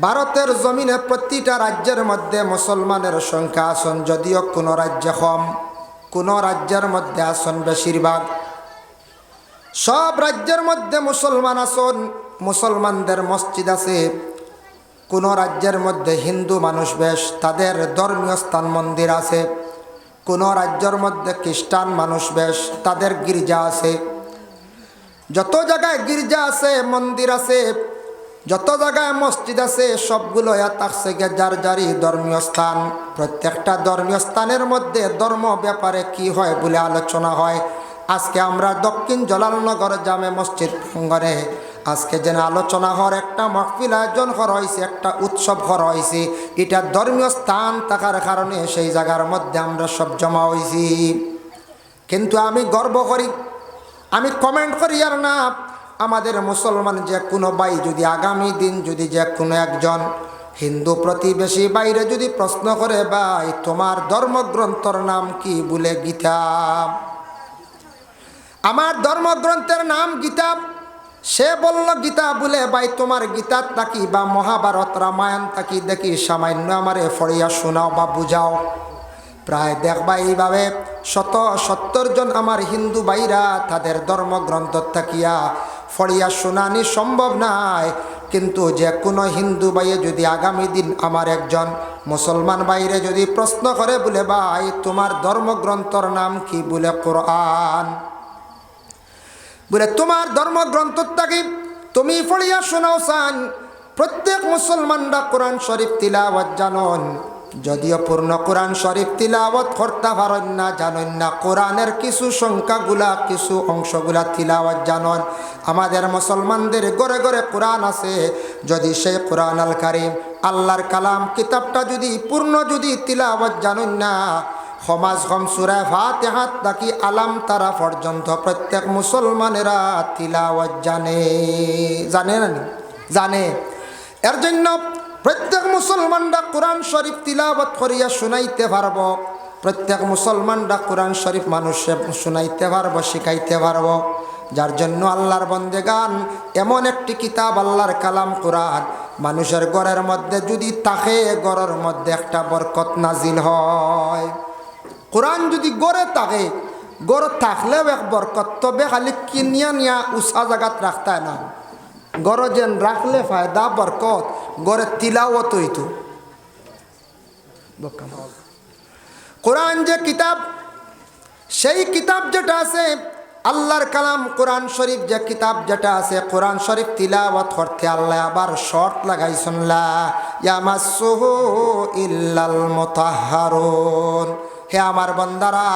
ভারতের জমিনে প্রতিটা রাজ্যের মধ্যে মুসলমানের সংখ্যা আছেন, যদিও কোনো রাজ্যে কম, কোনো রাজ্যের মধ্যে আছেন বেশিরভাগ। সব রাজ্যের মধ্যে মুসলমান আছেন, মুসলমানদের মসজিদ আছে। কোনো রাজ্যের মধ্যে হিন্দু মানুষ বেশ, তাদের ধর্মীয় স্থান মন্দির আছে। কোনো রাজ্যের মধ্যে খ্রিস্টান মানুষ বেশ, তাদের গির্জা আছে। যত জায়গায় গির্জা আছে, মন্দির আছে, যত জায়গায় মসজিদ আছে, সবগুলো থাকছে গে যার যারই ধর্মীয় স্থান। প্রত্যেকটা ধর্মীয় স্থানের মধ্যে ধর্ম ব্যাপারে কি হয় বলে আলোচনা হয়। আজকে আমরা দক্ষিণ জলালনগর জামে মসজিদ প্রাঙ্গণে আজকে যেন আলোচনা হওয়ার একটা মাহফিল আয়োজন করা হয়েছে, একটা উৎসব করা হয়েছে। এটা ধর্মীয় স্থান থাকার কারণে সেই জায়গার মধ্যে আমরা সব জমা হয়েছি। কিন্তু আমি গর্ব করি, আমি কমেন্ট করি আর না, আমাদের মুসলমান যে কোনো ভাই যদি আগামী দিন যদি যে কোনো একজন হিন্দু প্রতিবেশী বাইরে যদি প্রশ্ন করে, ভাই তোমার ধর্মগ্রন্থর নাম কি বলে, গীতা, আমার ধর্মগ্রন্থের নাম গীতা। সে বলল গীতা বলে, ভাই তোমার গীতার তাকি বা মহাভারত রামায়ণ তাকি দেখি সামান্য আমারে ফড়িয়া শোনাও বা বুঝাও। প্রায় দেখবা এইভাবে 70 জন আমার হিন্দু ভাইরা তাদের ধর্মগ্রন্থ থাকিয়া ফড়িয়া শোনানি সম্ভব নয়। কিন্তু যে কোনো হিন্দু ভাইয়ে যদি আগামী দিন আমার একজন মুসলমান ভাইরে যদি প্রশ্ন করে বলে, ভাই তোমার ধর্মগ্রন্থর নাম কি বলে, কোরআন, বলে তোমার ধর্মগ্রন্থ থাকি তুমি পড়িয়া শোনাও চান। প্রত্যেক মুসলমানরা কোরআন শরীফ তিলাওয়াত জানন, যদিও পূর্ণ কোরআন শরীফ তিলাওয়াত করতে পারেন না, জানেন না, কোরআনের কিছু সংখ্যাগুলা কিছু অংশগুলা তিলাওয়াত জানন। আমাদের মুসলমানদের ঘরে ঘরে কোরআন আছে, যদি সেই কোরআন আল কারীম আল্লাহর কালাম কিতাবটা যদি পূর্ণ যদি তিলাওয়াত জানেন না, সমাজ হম সূরা ফাতিহা তাকি আলাম তারা পর্যন্ত প্রত্যেক মুসলমানেরা তিলাওয়াত জানে, জানে না জানে। এর জন্য প্রত্যেক মুসলমানরা কোরআন শরীফ তিলাওয়াত করিয়া শুনাইতে পারব, প্রত্যেক মুসলমানরা কোরআন শরীফ মানুষে শুনাইতে পারব, শিখাইতে পারব। যার জন্য আল্লাহর বন্দেগান এমন একটি কিতাব আল্লাহর কালাম কোরআন মানুষের ঘরের মধ্যে যদি থাকে, ঘরের মধ্যে একটা বরকত নাজিল হয়। কোরআন যদি গড়ে থাকে, গড়ে থাকলেও এক বরকত, তবে খালি কিনিয়া নিয়া উঁচা জায়গাত রাখতে না, গড়ে যেন রাখলে ফায়দা বরকত, গড়ে তিলাওয়াত হইতো। কোরআন যে কিতাব, সেই কিতাব যেটা আছে আল্লাহর কালাম কোরআন শরীফ যে কিতাব যেটা আছে, কোরআন শরীফ তিলাওয়াত করতে আল্লাহ আবার শর্ত লাগাইছেন, লা ইয়ামাসসুহু ইল্লাল মুতাহহারুন। হে আমার বান্দারা,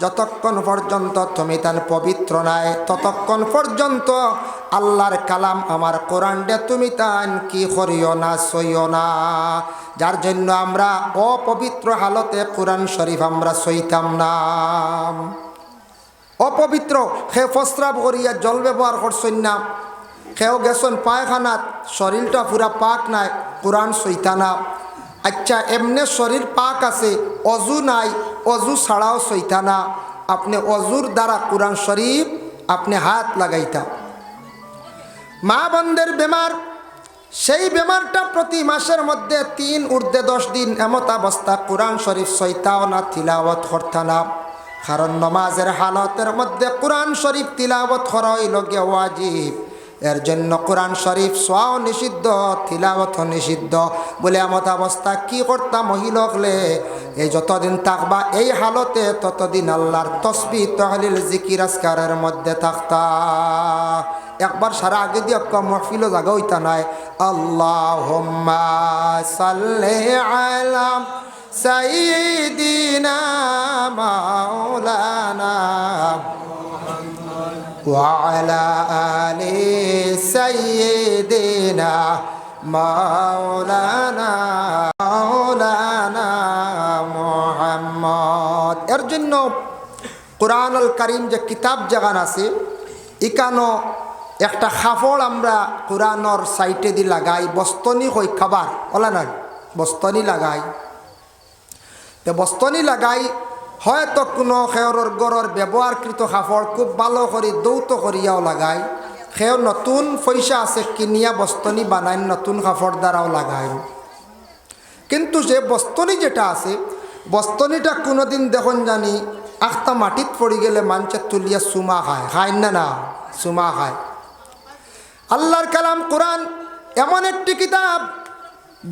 যতক্ষণ পর্যন্ত তুমি তার পবিত্র নাই, ততক্ষণ পর্যন্ত আল্লাহর কালাম আমার কোরআনটা তুমি তান কি করিও না, সইও না। যার জন্য আমরা অপবিত্র হালতে কোরআন শরীফ আমরা সইতাম না। অপবিত্র সে প্রস্রাব করিয়া জল ব্যবহার করছেন না, সেও গেছেন পায়খানাত, শরীরটা পুরা পাক নাই, কোরআন সইতা না। আচ্ছা এমনি শরীর পাক আছে, অজু নাই, অজু ছাড়াও সইতা না, আপনি অজুর দ্বারা কোরআন শরীফ আপনি হাত লাগাইতা। মা বোনদের বেমার, সেই বেমারটা প্রতি মাসের মধ্যে 3 ঊর্ধ্বে 10 দিন এমত অবস্থা কোরআন শরীফ সইতাও না, তিলাওয়াত করতা না। কারণ নমাজের হালতের মধ্যে কোরআন শরীফ তিলাওয়াত করা হইল গে ওয়াজিব। এর জন্য কোরআন শরীফ সোয়াও নিষিদ্ধ, তিলাওয়াত নিষিদ্ধ। বলে এমত অবস্থা কি করতাম মহিলকলে, এই যতদিন থাকবা এই হালতে ততদিন আল্লাহর তসবিহ তাহলিল জিকির আজকারের মধ্যে থাকতা। একবার সারা আগে দিয়ে মহফিলও জায়গা হইতা নাই, আল্লাহুম্মা সাল্লি আলা সাইয়্যিদিনা মাওলানা ওয়া আলা আলি সাইয়্যিদিনা মাওলানা মুহাম্মদ। এর জন্য কোরআনুল কারীম যে কিতাব জাগান আছে, ইকানো একটা খাফড় আমরা কোরআনর সাইটে দি লাগাই, বস্তনি হই খাবার ওলা না, বস্তনি লাগাই। তো বস্তনি লাগাই হয়তো কোনো খেয়রর গড়র ব্যবহারকৃত কাপড় খুব ভালো করে দৌত করিয়াও লাগাই, সেও নতুন পয়সা আছে কিনিয়া বস্তনি বানাইন নতুন কাপড় দ্বারাও লাগাইন, কিন্তু যে বস্তনি যেটা আছে বস্তনিটা কোনোদিন দেখুন জানি আখতা মাটিত পড়ে গেলে মানুষের তুলিয়া চুমা খায়, খায় না না চুমা খায়। আল্লাহর কালাম কোরআন এমন একটি কিতাব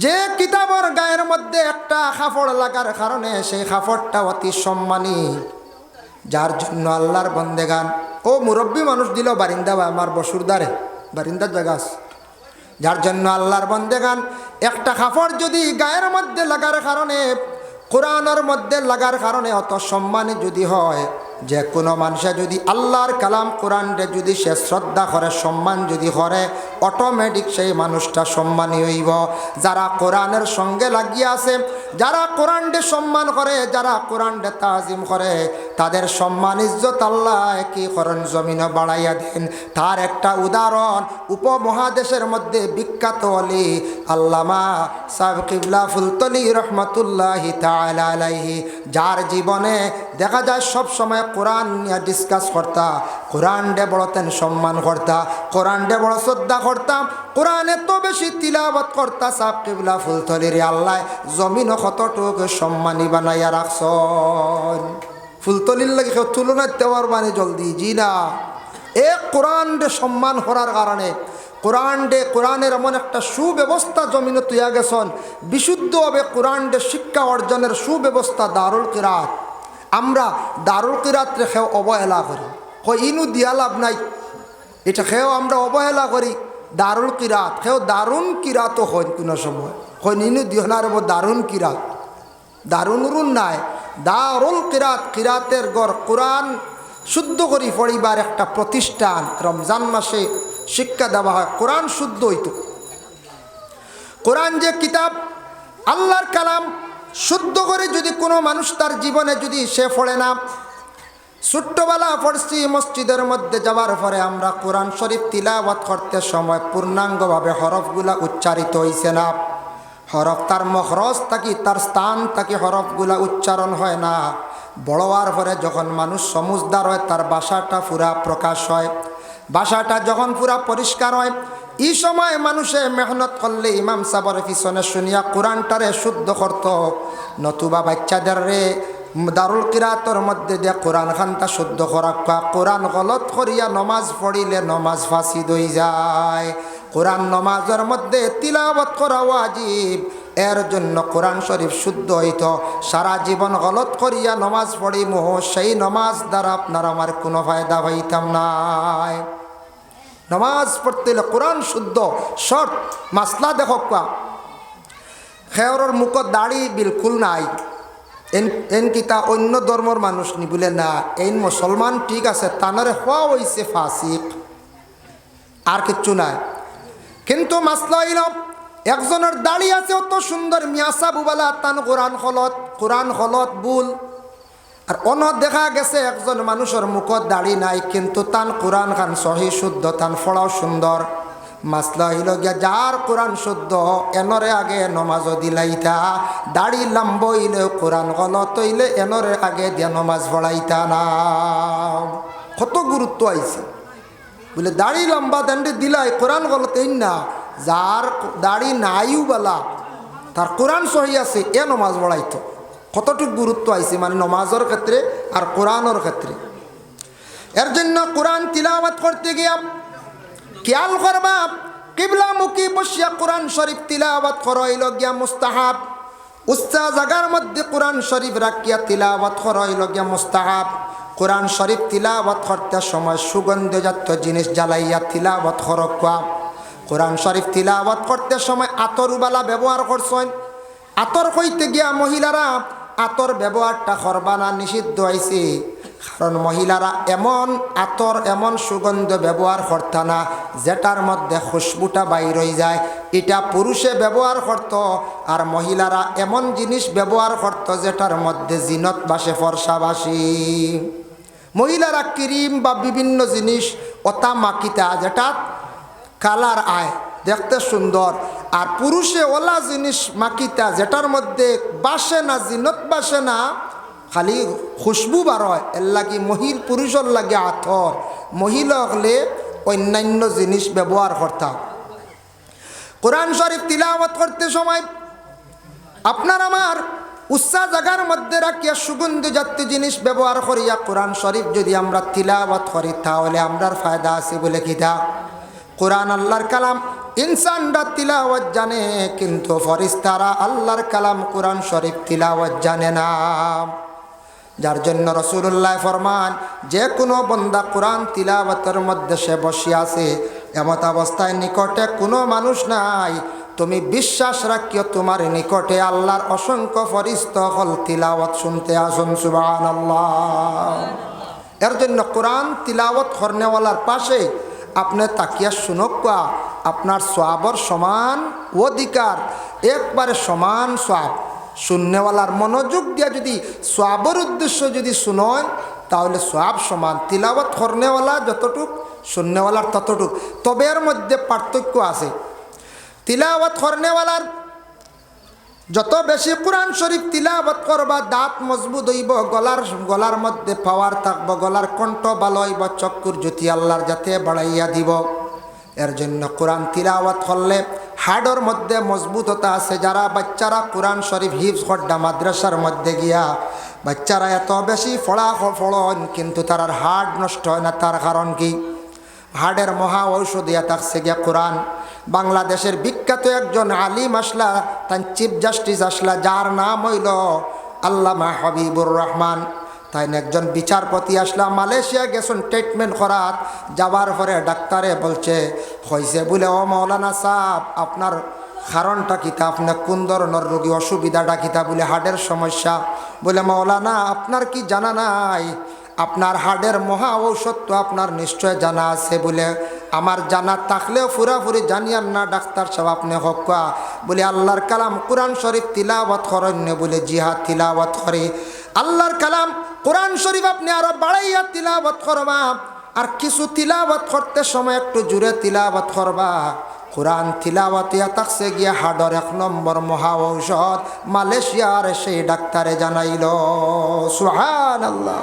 যে কিতাবের গায়ের মধ্যে একটা কাপড় লাগার কারণে সেই কাপড়টা অতি সম্মানী, যার জন্য আল্লাহর বন্দেগান ও মুরব্বী মানুষ দিল বারিন্দা বা আমার বসুরদারে বারিন্দার জায়গা আছে, যার জন্য আল্লাহর বন্দেগান একটা কাপড় যদি গায়ের মধ্যে লাগার কারণে কোরআনের মধ্যে লাগার কারণে অত সম্মানী যদি হয়, যে কোনো মানুষে যদি আল্লাহর কালাম কোরআনরে যদি সে শ্রদ্ধা করে সম্মান যদি করে অটোমেটিক সেই মানুষটা সম্মানী হইব। যারা কোরআনের সঙ্গে লাগিয়ে আছে, যারা কোরআনরে সম্মান করে, যারা কোরআনরে তাজিম করে, তাদের সম্মান ইজ্জত আল্লাহ কি করেন জমিনে বাড়াইয়া দেন। তার একটা উদাহরণ উপমহাদেশের মধ্যে বিখ্যাত অলি আল্লামা সাহেব কিবলা ফুলতলি রহমতুল্লাহি তাআলা আলাইহি, যার জীবনে দেখা যায় সব সময় কোরআন নিয়ে ডিসকাস করতা, কোরআন ডে বড়তেন সম্মান করতা, কোরআন ডে বড় শ্রদ্ধা করতাম, কোরআন এত বেশি তিলাবত করতা সাহেব কিবলা ফুলতলির আল্লাহ জমিন কতটুক সম্মানী বানাইয়া রাখছন। ফুলতলির লাগে কেউ তুলনা দেওয়ার মানে জলদি জি না, এ কোরআন ডে সম্মান করার কারণে কোরআন ডে কোরআনের এমন একটা সুব্যবস্থা জমিনে তুইয়া গেছন, বিশুদ্ধভাবে কোরআন ডে শিক্ষা অর্জনের সুব্যবস্থা দারুল কিরাত। আমরা দারুল কিরাত খেয়েও অবহেলা করি, হয় ইনু দিয়া লাভ নাই, এটা খেয়েও আমরা অবহেলা করি। দারুল কিরাত খেয়েও দারুণ কিরাতও হয় কোনো সময়, হয় ইনু দিও না রে দারুণ কিরাত, দারুণ রুন নাই, দারুল কিরাত কিরাতের গড় কোরআন শুদ্ধ করি পড়িবার একটা প্রতিষ্ঠান। রমজান মাসে শিক্ষা দেওয়া হয়, কোরআন শুদ্ধ হইত। কোরআন যে কিতাব আল্লাহর কালাম শুদ্ধ করে যদি কোনো মানুষ তার জীবনে যদি সে পড়ে না, ছোট্টবেলা পড়ছি মসজিদের মধ্যে যাওয়ার পরে আমরা কোরআন শরীফ তিলাওয়াত করতে সময় পূর্ণাঙ্গভাবে হরফগুলা উচ্চারিত হইছে না, হরফ তার মখরজ থাকি তার স্থান থাকি হরফগুলা উচ্চারণ হয় না। বড় হওয়ার পরে যখন মানুষ সমুজদার হয় তার ভাষাটা পুরা প্রকাশ হয়, ভাষাটা যখন পুরা পরিষ্কার হয়, এই সময় মানুষে মেহনত করলে ইমাম সাবর পিছনে শুনিয়া কোরআনটারে শুদ্ধ করত, নতুবা বাচ্চাদের রে দারুল কিরাতর মধ্যে দিয়ে কোরআন খানটা শুদ্ধ করা, কোরআন গলত করিয়া নমাজ পড়িলে নমাজ ফাঁসিদ হয়ে যায়। কোরআন নমাজের মধ্যে তিলাওয়াত করা ওয়াজিব, এর জন্য কোরআন শরীফ শুদ্ধ হইত। সারা জীবন গলত করিয়া নমাজ পড়ি মোহ, সেই নমাজ দ্বারা আপনার আমার কোনো ফায়দা হইতাম নাই। নমাজ পড়তে হলে কোরআন শুদ্ধ শর্ত মাসলা দেখো খেয়রের মুখত দাড়ি বিলকুল নাই, এন কিতা অন্য ধর্মর মানুষ নি বলে না, এই মুসলমান ঠিক আছে, তানারে হওয়া হইছে ফাসিক, আর কিচ্ছু নাই। কিন্তু মাসলা হইল একজনের দাড়ি আছে অত সুন্দর মিয়াসা বুবালা, তান কোরআন হলত বুল, আর অন্য দেখা গেছে একজন মানুষের মুখত দাড়ি নাই কিন্তু তান কোরআন খান সহি শুদ্ধ, তান ফড়াও সুন্দর। মাসলা হইল গিয়া যার কোরআন শুদ্ধ এনরে আগে নমাজ দিলাইতা, দাড়ি লম্ব হইলে কোরআন গলত হইলে এনরে আগে দিয়া নমাজ পড়াইতা না। কত গুরুত্ব আইছে বলে দাড়ি লম্বা দান্ডে দিলাই কোরআন গলত এই না, যার দাড়ি নাইও বলা তার কোরআন সহি আছে এ নমাজ পড়াইতো। কতটুকু গুরুত্ব আইছে মানে নমাজের ক্ষেত্রে আর কোরআনের ক্ষেত্রে। এর জন্য কোরআন তিলাওয়াত করতে গিয়া খেয়াল করবা কিবলামুখী বসিয়া কোরআন শরীফ তিলাওয়াত করইল গিয়া মুস্তাহাব, উচ্চা জায়গার মধ্যে কোরআন শরীফ রাখিয়া তিলাওয়াত করইল গিয়া মুস্তাহাব। কোরআন শরীফ তিলাওয়াত করতে সময় সুগন্ধজাত জিনিস জ্বালাইয়া তিলাওয়াত করকা। কোরআন শরীফ তিলাওয়াত করতে সময় আতরবালা ব্যবহার করছেন, আতর কইতে গিয়া মহিলারা আতর ব্যবহারটা করবা না, নিষিদ্ধ হয়েছে। কারণ মহিলারা এমন আতর এমন সুগন্ধ ব্যবহার করত না যেটার মধ্যে খুশবুটা বাইর হয়ে যায়, এটা পুরুষে ব্যবহার করত। আর মহিলারা এমন জিনিস ব্যবহার করত যেটার মধ্যে জিনত বাসে ফর্সা বাসি। মহিলারা ক্রিম বা বিভিন্ন জিনিস অতা মাকিতা যেটা কালার আয় দেখতে সুন্দর, আর পুরুষে ওলা জিনিস মাকিতা যেটার মধ্যে বাসে না জিনত বাসে না, খালি খুশবু বার হয়। এর লাগে পুরুষের লাগে আতর, মহিলা হলে অন্যান্য জিনিস ব্যবহার করতাম। কোরআন শরীফ তিলাওয়াত করতে সময় আপনার আমার উচ্চা জায়গার মধ্যে রাখিয়া সুগন্ধি জাতীয় জিনিস ব্যবহার করিয়া কোরআন শরীফ যদি আমরা তিলাওয়াত করি তাহলে আমরার ফায়দা আছে বলে কিতা? কোরআন আল্লাহর কালাম, ইনসানরা তিলাওয়াত জানে কিন্তু ফেরেশতারা আল্লাহর কালাম কোরআন শরীফ তিলাওয়াত জানে না। যার জন্য রাসূলুল্লাহ ফরমান, যে কোনো বান্দা কোরআন তিলাওয়াতের মধ্যে সে বসে আছে, এমত অবস্থায় নিকটে কোনো মানুষ নাই, তুমি বিশ্বাস রাখিও তোমার নিকটে আল্লাহর অসংখ্য ফেরেশতা হল তিলাওয়াত শুনতে আসুন। সুবহানাল্লাহ। এর জন্য কোরআন তিলাওয়াত করনেওয়ালার পাশে আপনি তাকিয়া শুনকা, আপনার সওয়াবের সমান অধিকার, একবারে সমান সওয়াব। শুননেওয়ালার মনোযোগ দিয়া যদি সওয়াবের উদ্দেশ্য যদি শুনেন তাহলে সওয়াব সমান। তিলাওয়াত করনেওয়ালা যতটুক, শুননেওয়ালার ততটুক। তবে এর মধ্যে পার্থক্য আছে। তিলাওয়াত করনেওয়ালার যত বেশি কোরআন শরীফ তিলাওয়াত করবা, দাঁত মজবুত হইব, গলার মধ্যে পাওয়ার থাকব, গলার কণ্ঠ ভালো হইব, চক্ষুর জ্যোতি আল্লাহর যাতে বাড়াইয়া দিব। এর জন্য কোরআন তিলাওয়াত করলে হাড়ের মধ্যে মজবুততা আছে। যারা বাচ্চারা কোরআন শরীফ হিফজ করডা মাদ্রাসার মধ্যে গিয়া বাচ্চারা এত বেশি ফড়ন কিন্তু তার হাড় নষ্ট হয় না। তার কারণ কি? হাড়ের মহা ঔষধিয়া থাকছে গিয়া কোরআন। বাংলাদেশের বিখ্যাত একজন আলিম আসলা, তার চিফ জাস্টিস আসলা, যার নাম হইল আল্লামা হাবিবুর রহমান। তাই একজন বিচারপতি আসলা, মালয়েশিয়া গেছেন ট্রিটমেন্ট করার। যাওয়ার পরে ডাক্তারে বলছে, হয়েছে বলে ও মৌলানা সাহেব, আপনার কারণটা কিতা? আপনার কোন ধরনের রোগী, অসুবিধাটা কিতা? বলে হার্টের সমস্যা। বলে মৌলানা আপনার কি জানা নাই? আপনার হার্টের মহা ঔষধ তো আপনার নিশ্চয় জানা আছে। বলে আমার জানা থাকলেও পুরাপুরি জানিয়ান না ডাক্তার সাহেব, আপনি হকা। বলে আল্লাহর কালাম কোরআন শরীফ তিলাওয়াত করেন না? বলে জিহাদ তিলাওয়াত করে। আল্লাহর কালাম কোরআন শরীফ আপনি আরো বাড়াইয়া তিলাওয়াত করবা, আর কিছু তিলাওয়াত করতে সময় একটু জুড়ে তিলাওয়াত করবা। কোরআন তিলাওয়াতিয়া থাকছে গিয়া হাড়ের 1 নম্বর মহা ঔষধ। মালয়েশিয়ার সেই ডাক্তারে জানাইল। সুবহানাল্লাহ।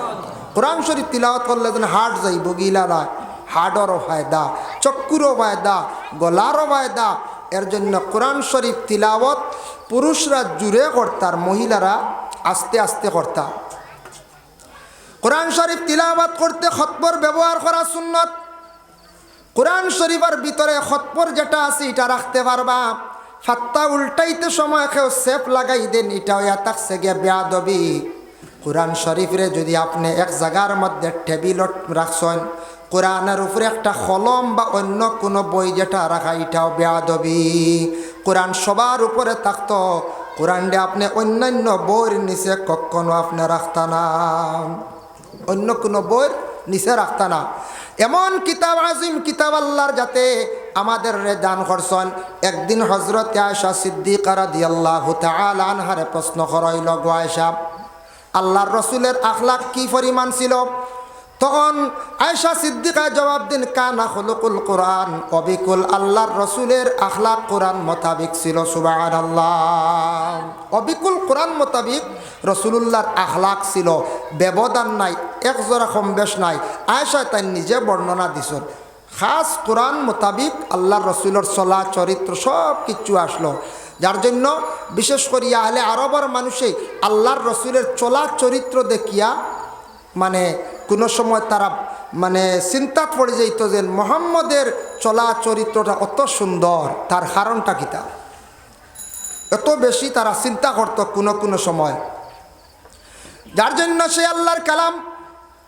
কোরআন শরীফ তিলাওয়াত করলে যেন হার্ট যাইব গিলারা, হাড়েরও ফায়দা, চক্ষুরও ফায়দা, গলারও ফায়দা। এর জন্য কোরআন শরীফ তিলাওয়াত পুরুষরা জুড়ে করতার, মহিলারা আস্তে আস্তে করতার। কোরআন শরীফ তিলাওয়াত করতে খতবর ব্যবহার করা সুন্নত। কোরআন শরীফের ভিতরে খতবর যেটা আছে এটা রাখতে পারবা। ফাত্তা উল্টাইতে সময় কেউ সেফ লাগাই দেন, এটাও থাকছে গিয়ে বেয়াদবি। কোরআন শরীফরে যদি আপনি এক জায়গার মধ্যে টেবিলত রাখছেন, কোরআনের উপরে একটা কলম বা অন্য কোনো বই যেটা রাখা, এটাও বেয়াদবি। কোরআন সবার উপরে থাকতো, কোরআনটা আপনি অন্যান্য বইয়ের নিচে কখনো আপনি রাখতা না, অন্য কোনো বইয়ের নিচে রাখতা না। এমন কিতাব আজিম, কিতাব আল্লাহর যাতে আমাদের দান করছেন। একদিন হযরত আয়েশা সিদ্দিকা রাদিয়াল্লাহু তাআলা আনহারে প্রশ্ন করাইল, গো আয়েশা, আল্লাহর রসুলের আখলাক কি পরিমাণ ছিল? তখন আয়েশা সিদ্দিকা জবাব দিন, কানা খুলুকুল কোরআন অবিকুল। আল্লাহর রসুলের আখলাক কোরআন মোতাবিক ছিল। সুবহানাল্লাহ। অবিকুল কোরআন মোতাবিক রসুলুল্লাহর আখলাক ছিল, ব্যবধান নাই, এক জোড়া কম বেশ নাই। আয়েশা তাই নিজে বর্ণনা দিছেন, খাস কোরআন মোতাবিক আল্লাহর রসুলের চলা চরিত্র সব কিছু আসলো। যার জন্য বিশেষ করে আহলে আরবের মানুষে আল্লাহর রসুলের চলা চরিত্র দেখিয়া মানে কোনো সময় তারা মানে চিন্তা পড়ে যাইত যে মুহাম্মদের চলা চরিত্রটা অত সুন্দর, তার কারণটা কি? তা এত বেশি তারা চিন্তা করত কোনো সময়। যার জন্য সে আল্লাহর কালাম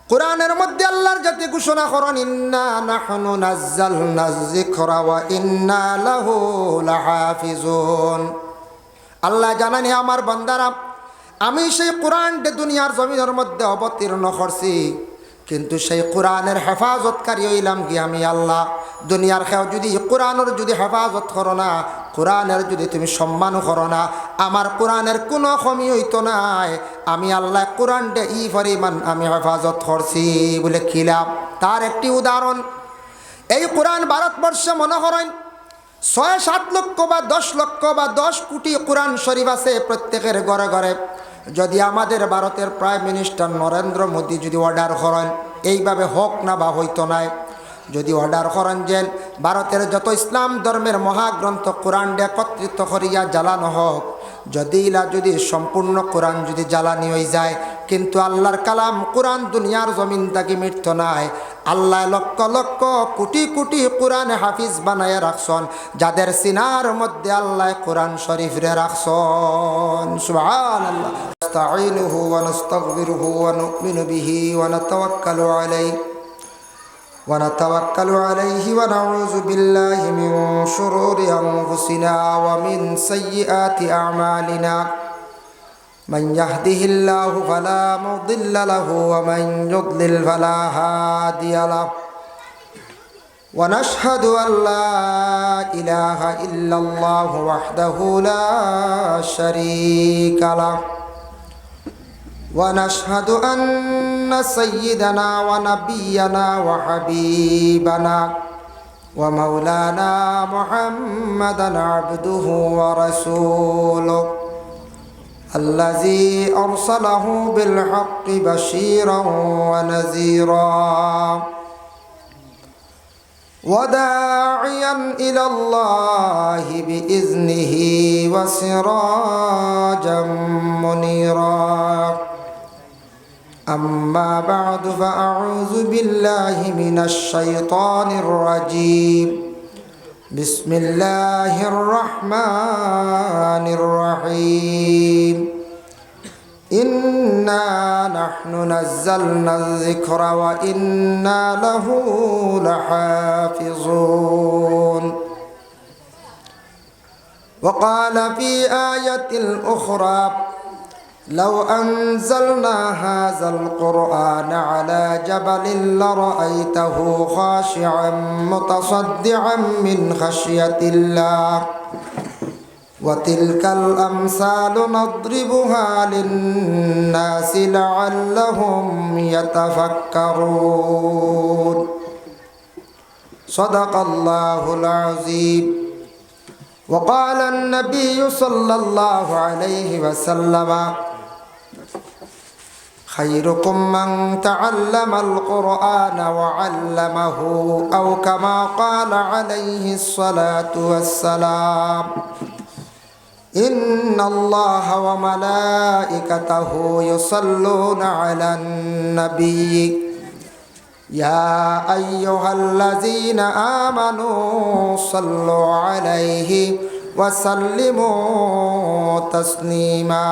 কোরআনের মধ্যে আল্লাহর জাতি ঘোষণা করেন, ইন্না নাহনু নাযালনা যিকরা ওয়া ইন্না লাহু লাহাফিজুন। আল্লাহ জানানি আমার বান্দারা, আমি সেই কোরআনটা দুনিয়ার জমিনের মধ্যে অবতীর্ণ করছি, কিন্তু সেই কোরআনের হেফাজতকারী হইলাম কি আমি আল্লাহ। দুনিয়ার খেয়াও যদি কোরআনের যদি হেফাজত করো না, কোরআনের যদি তুমি সম্মান করো না, আমার কোরআনের কোনো কমি হইতো নাই। আমি আল্লাহ কোরআনটা পরিমাণ আমি হেফাজত করছি বলে খিলাম। তার একটি উদাহরণ, এই কোরআন ভারতবর্ষে মনে করেন 6-7 লক্ষ বা 10 লক্ষ বা 10 কোটি কোরআন শরীফ আছে প্রত্যেকের ঘরে ঘরে। যদি আমাদের ভারতের প্রাইম মিনিস্টার নরেন্দ্র মোদী যদি অর্ডার করেন, এইভাবে হোক না বা হইতো নাই, যদি অর্ডার করেন যে ভারতের যত ইসলাম ধর্মের মহাগ্রন্থ কোরআন একত্রিত করিয়া জ্বালানো হোক, যদি সম্পূর্ণ কোরআন যদি জ্বালানি হয়ে যায়, কিন্তু আল্লাহর কালাম কোরআন দুনিয়ার জমিন থাকি মৃত্যু নাই। আল্লাহ লক্ষ লক্ষ কোটি কোটি কোরআন হাফিজ বানায় রাখছন, যাদের সিনার মধ্যে আল্লাহ কোরআন শরীফ রে রাখছন। সুবহানাল্লাহ। নাস্তাঈনুহু ওয়া নাস্তাগফিরুহু ওয়া নু'মিনু বিহি ওয়া নাতাওয়াক্কালু আলাইহি ونتوكل عليه ونعوذ بالله من شرور أنفسنا ومن سيئات أعمالنا من يهده الله فلا مضل له ومن يضلل فلا هادي له ونشهد أن لا إله إلا الله وحده لا شريك له ونشهد أن سيدنا ونبينا وحبيبنا ومولانا محمدا عبده ورسوله الذي أرسله بالحق بشيرا ونذيرا وداعيا إلى الله بإذنه وسراجا منيرا أما بعد فأعوذ بالله من الشيطان الرجيم بسم الله الرحمن الرحيم إنا نحن نزلنا الذكر وإنا له لحافظون وقال في آية أخرى لو أنزلنا هذا القرآن على جبل لرأيته خاشعا متصدعا من خشية الله وتلك الأمثال نضربها للناس لعلهم يتفكرون صدق الله العظيم. وقال النبي صلى الله عليه وسلم خيركم من تعلم القرآن وعلمه أو كما قال عليه الصلاة والسلام إن الله وملائكته يصلون على النبي يا أيها الذين آمنوا صلوا عليه وسلموا تسليما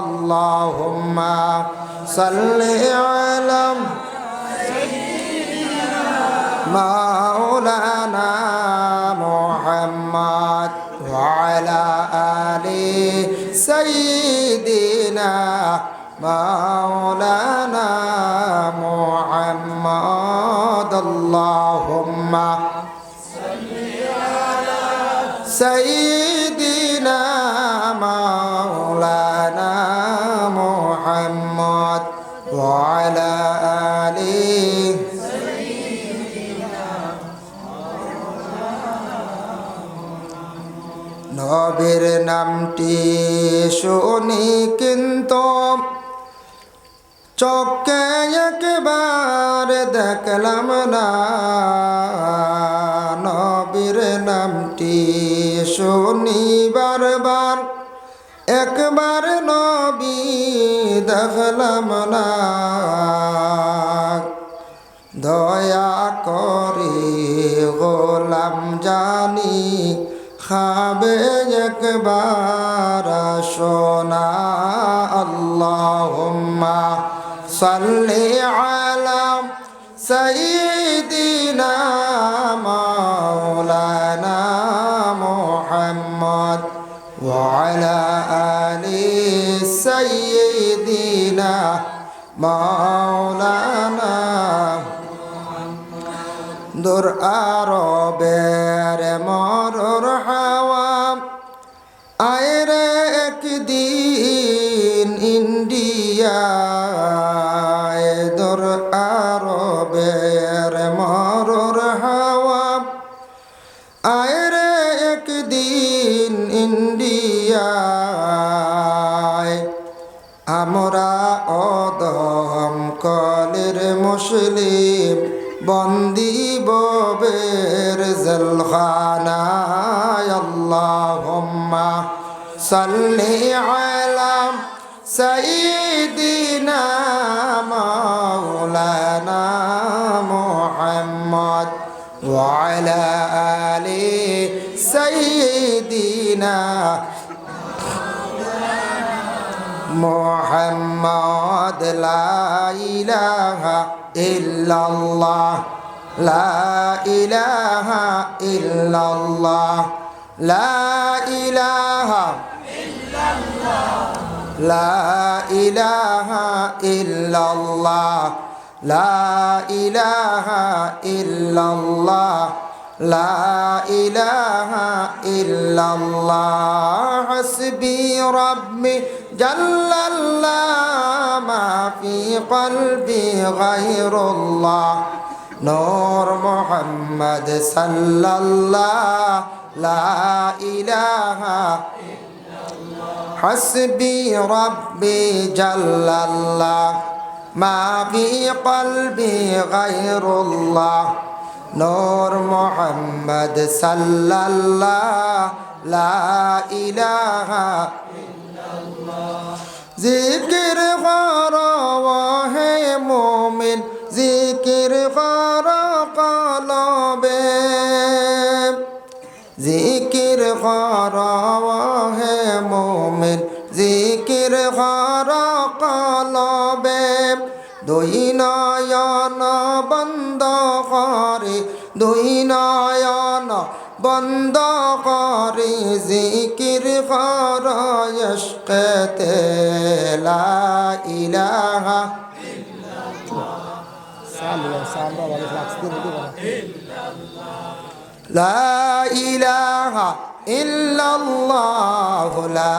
اللهم صل على مولانا محمد وعلى آل سيدنا مولانا محمد اللهم صل على سيدنا مولانا محمد وعلى آل سيدنا নবীর নামটি শুনি কিন্তু চোখে একবার দেখলাম না, নবীর নামটি শুনি বারবার একবার নবী দেখলাম না, দয়া করে গোলাম জানি খাবে একবার শোনা আল্লাহুম্মা সাল্লি আলা সাইয়্যিদিনা মাওলানা মুহাম্মদ ওয়া আলা আলি সাইয়্যিদিনা মাওলানা দূর আরবের মরুর হাওয়া আয়রে একদিন ইন্ডিয়ায়, দূর আরবের মরুর হাওয়া আয়রে একদিন ইন্ডিয়ায়, আমরা অদম কলের মুসলিম বন্দি মাহবুবের জলখানায় আল্লাহুম্মা সাল্লি আলা সাইয়্যিদিনা মাওলানা মুহাম্মদ ওয়া আলা আলি সাইয়্যিদিনা মুহাম্মদ লা ইলাহা ইল্লাল্লাহ লা ইলাহা ইল্লাল্লাহ লা ইলাহা লা ইলাহা ইল্লাল্লাহ লা ইলাহা ইল্লাল্লাহ লা ইলাহা ইল্লাল্লাহ হাসবি রাব্বি জাল্লাল্লাহ মা ফি কলবি গায়রুল্লাহ নূর মুহাম্মদ সাল্লাল্লাহ লা ইলাহা হাসবি রাব্বি জাল্লাল্লাহ মা ফি কলবি গায়রুল্লাহ নূর মুহাম্মদ সাল্লাল্লাহ লা ইলাহা জিকির করো হে মুমিন জিকির করো কলবে জিকির করো হে মুমিন জিকির করো কলবে দুই নয়ন বন্ধ করে দুই নয়ন বন্ধ করে জিকির কর ইশকেতে লা ইলাহা লা ইলাহা ইল্লাল্লাহ লা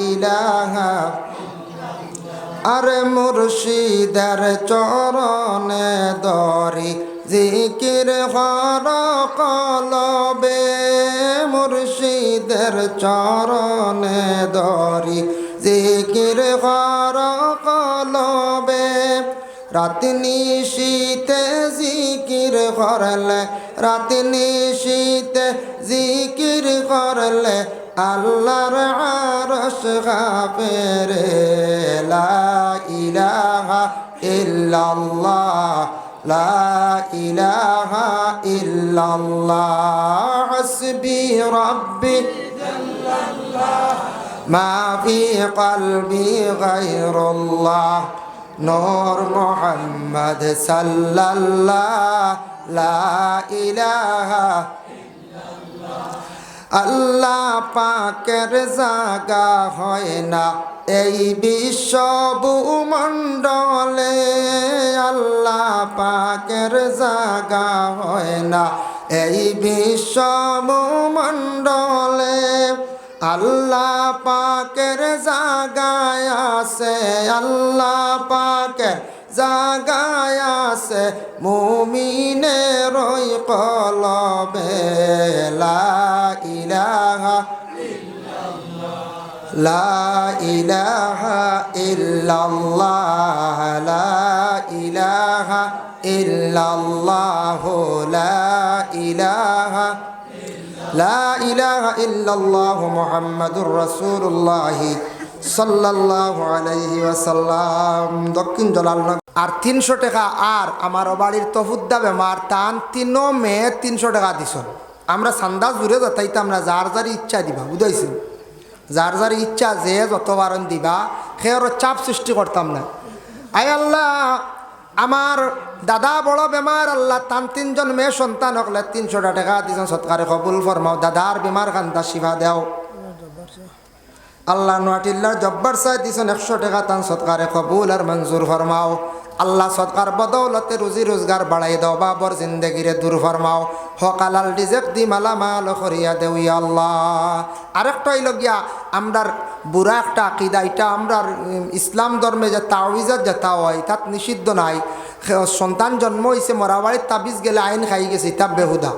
ইলাহা আরে মুর্শিদের চরণে দরি জিকির কর কলবে মুর্শিদের চরণে দরি জিকির কর কলবে রাত নিশীতে জিকির করলে রাত নিশীতে জিকির করলে আল্লাহর আরশ কাঁপে রে লা ইলাহা ইল্লাল্লাহ লা ইলাহা ইল্লাল্লাহ হাসবি রাব্বি জাল্লাল্লাহ মা ফি কলবি গায়রুল্লাহ নূর মুহাম্মদ সাল্লাল্লাহ লা ইলাহা আল্লাহ পাকের জাগা হয় না এই বিশ্ব ভূমণ্ডলে আল্লাহ পাকের জাগা হয় না এই বিশ্ব ভূমণ্ডলে আল্লাহ পাকের জাগায় আছে আল্লাহ পাকের জাগায় আছে মুমিনের ওই কলবে লা ইলাহা লা ইলাহা ইল্লাল্লাহ লা ইলাহা ইল্লাল্লাহ লা ইলাহা লা ইলাহা ইল্লাল্লাহু মুহাম্মাদুর রাসূলুল্লাহ সাল্লাল্লাহু আলাইহি ওয়াসাল্লাম দক্ষিণ জলালনগর আর 300 টাকা আর আমার বাড়ির তফুদ্দা বেমার তান 3 মে 300 টাকা দিছ আমরা সান্দাজ ঘুরে যাইতাম না যার যার ইচ্ছা দিবা বুঝাইছি যার যার ইচ্ছা যে যত বারণ দিবা সের চাপ সৃষ্টি করতাম না আয় আল্লাহ আমার দাদা বড় বেমার আল্লাহ তান 3 জন মেয়ে সন্তান হকলে 300 টাকা দিছেন সৎকারে কবুল ফরমাও দাদার বেমার কান্দা শিফা দেও আল্লাহ নোয়াটিল্লার জব্বার সাহেব দিছেন 100 টাকা তান সৎকারে কবুল আর মঞ্জুর ফরমাও আল্লাহ সৎকার বদৌলতে রুজি রোজগার বাড়াই দাও বাবর জিন্দগিরে দূর ফরমাও হকালাল রিজেক দি মালামাল করিয়া দেও ইয়া আল্লাহ আরেকটা হইল গিয়া আমরার বুড়া একটা আকিদা এটা আমরার ইসলাম ধর্মে যে তাওয়িজাত যেটা হয় তাত নিষিদ্ধ নাই সন্তান জন্ম হয়েছে মরাবাড়ির তাবিজ গেলে আইন খাই গেছে এটা বেহুদা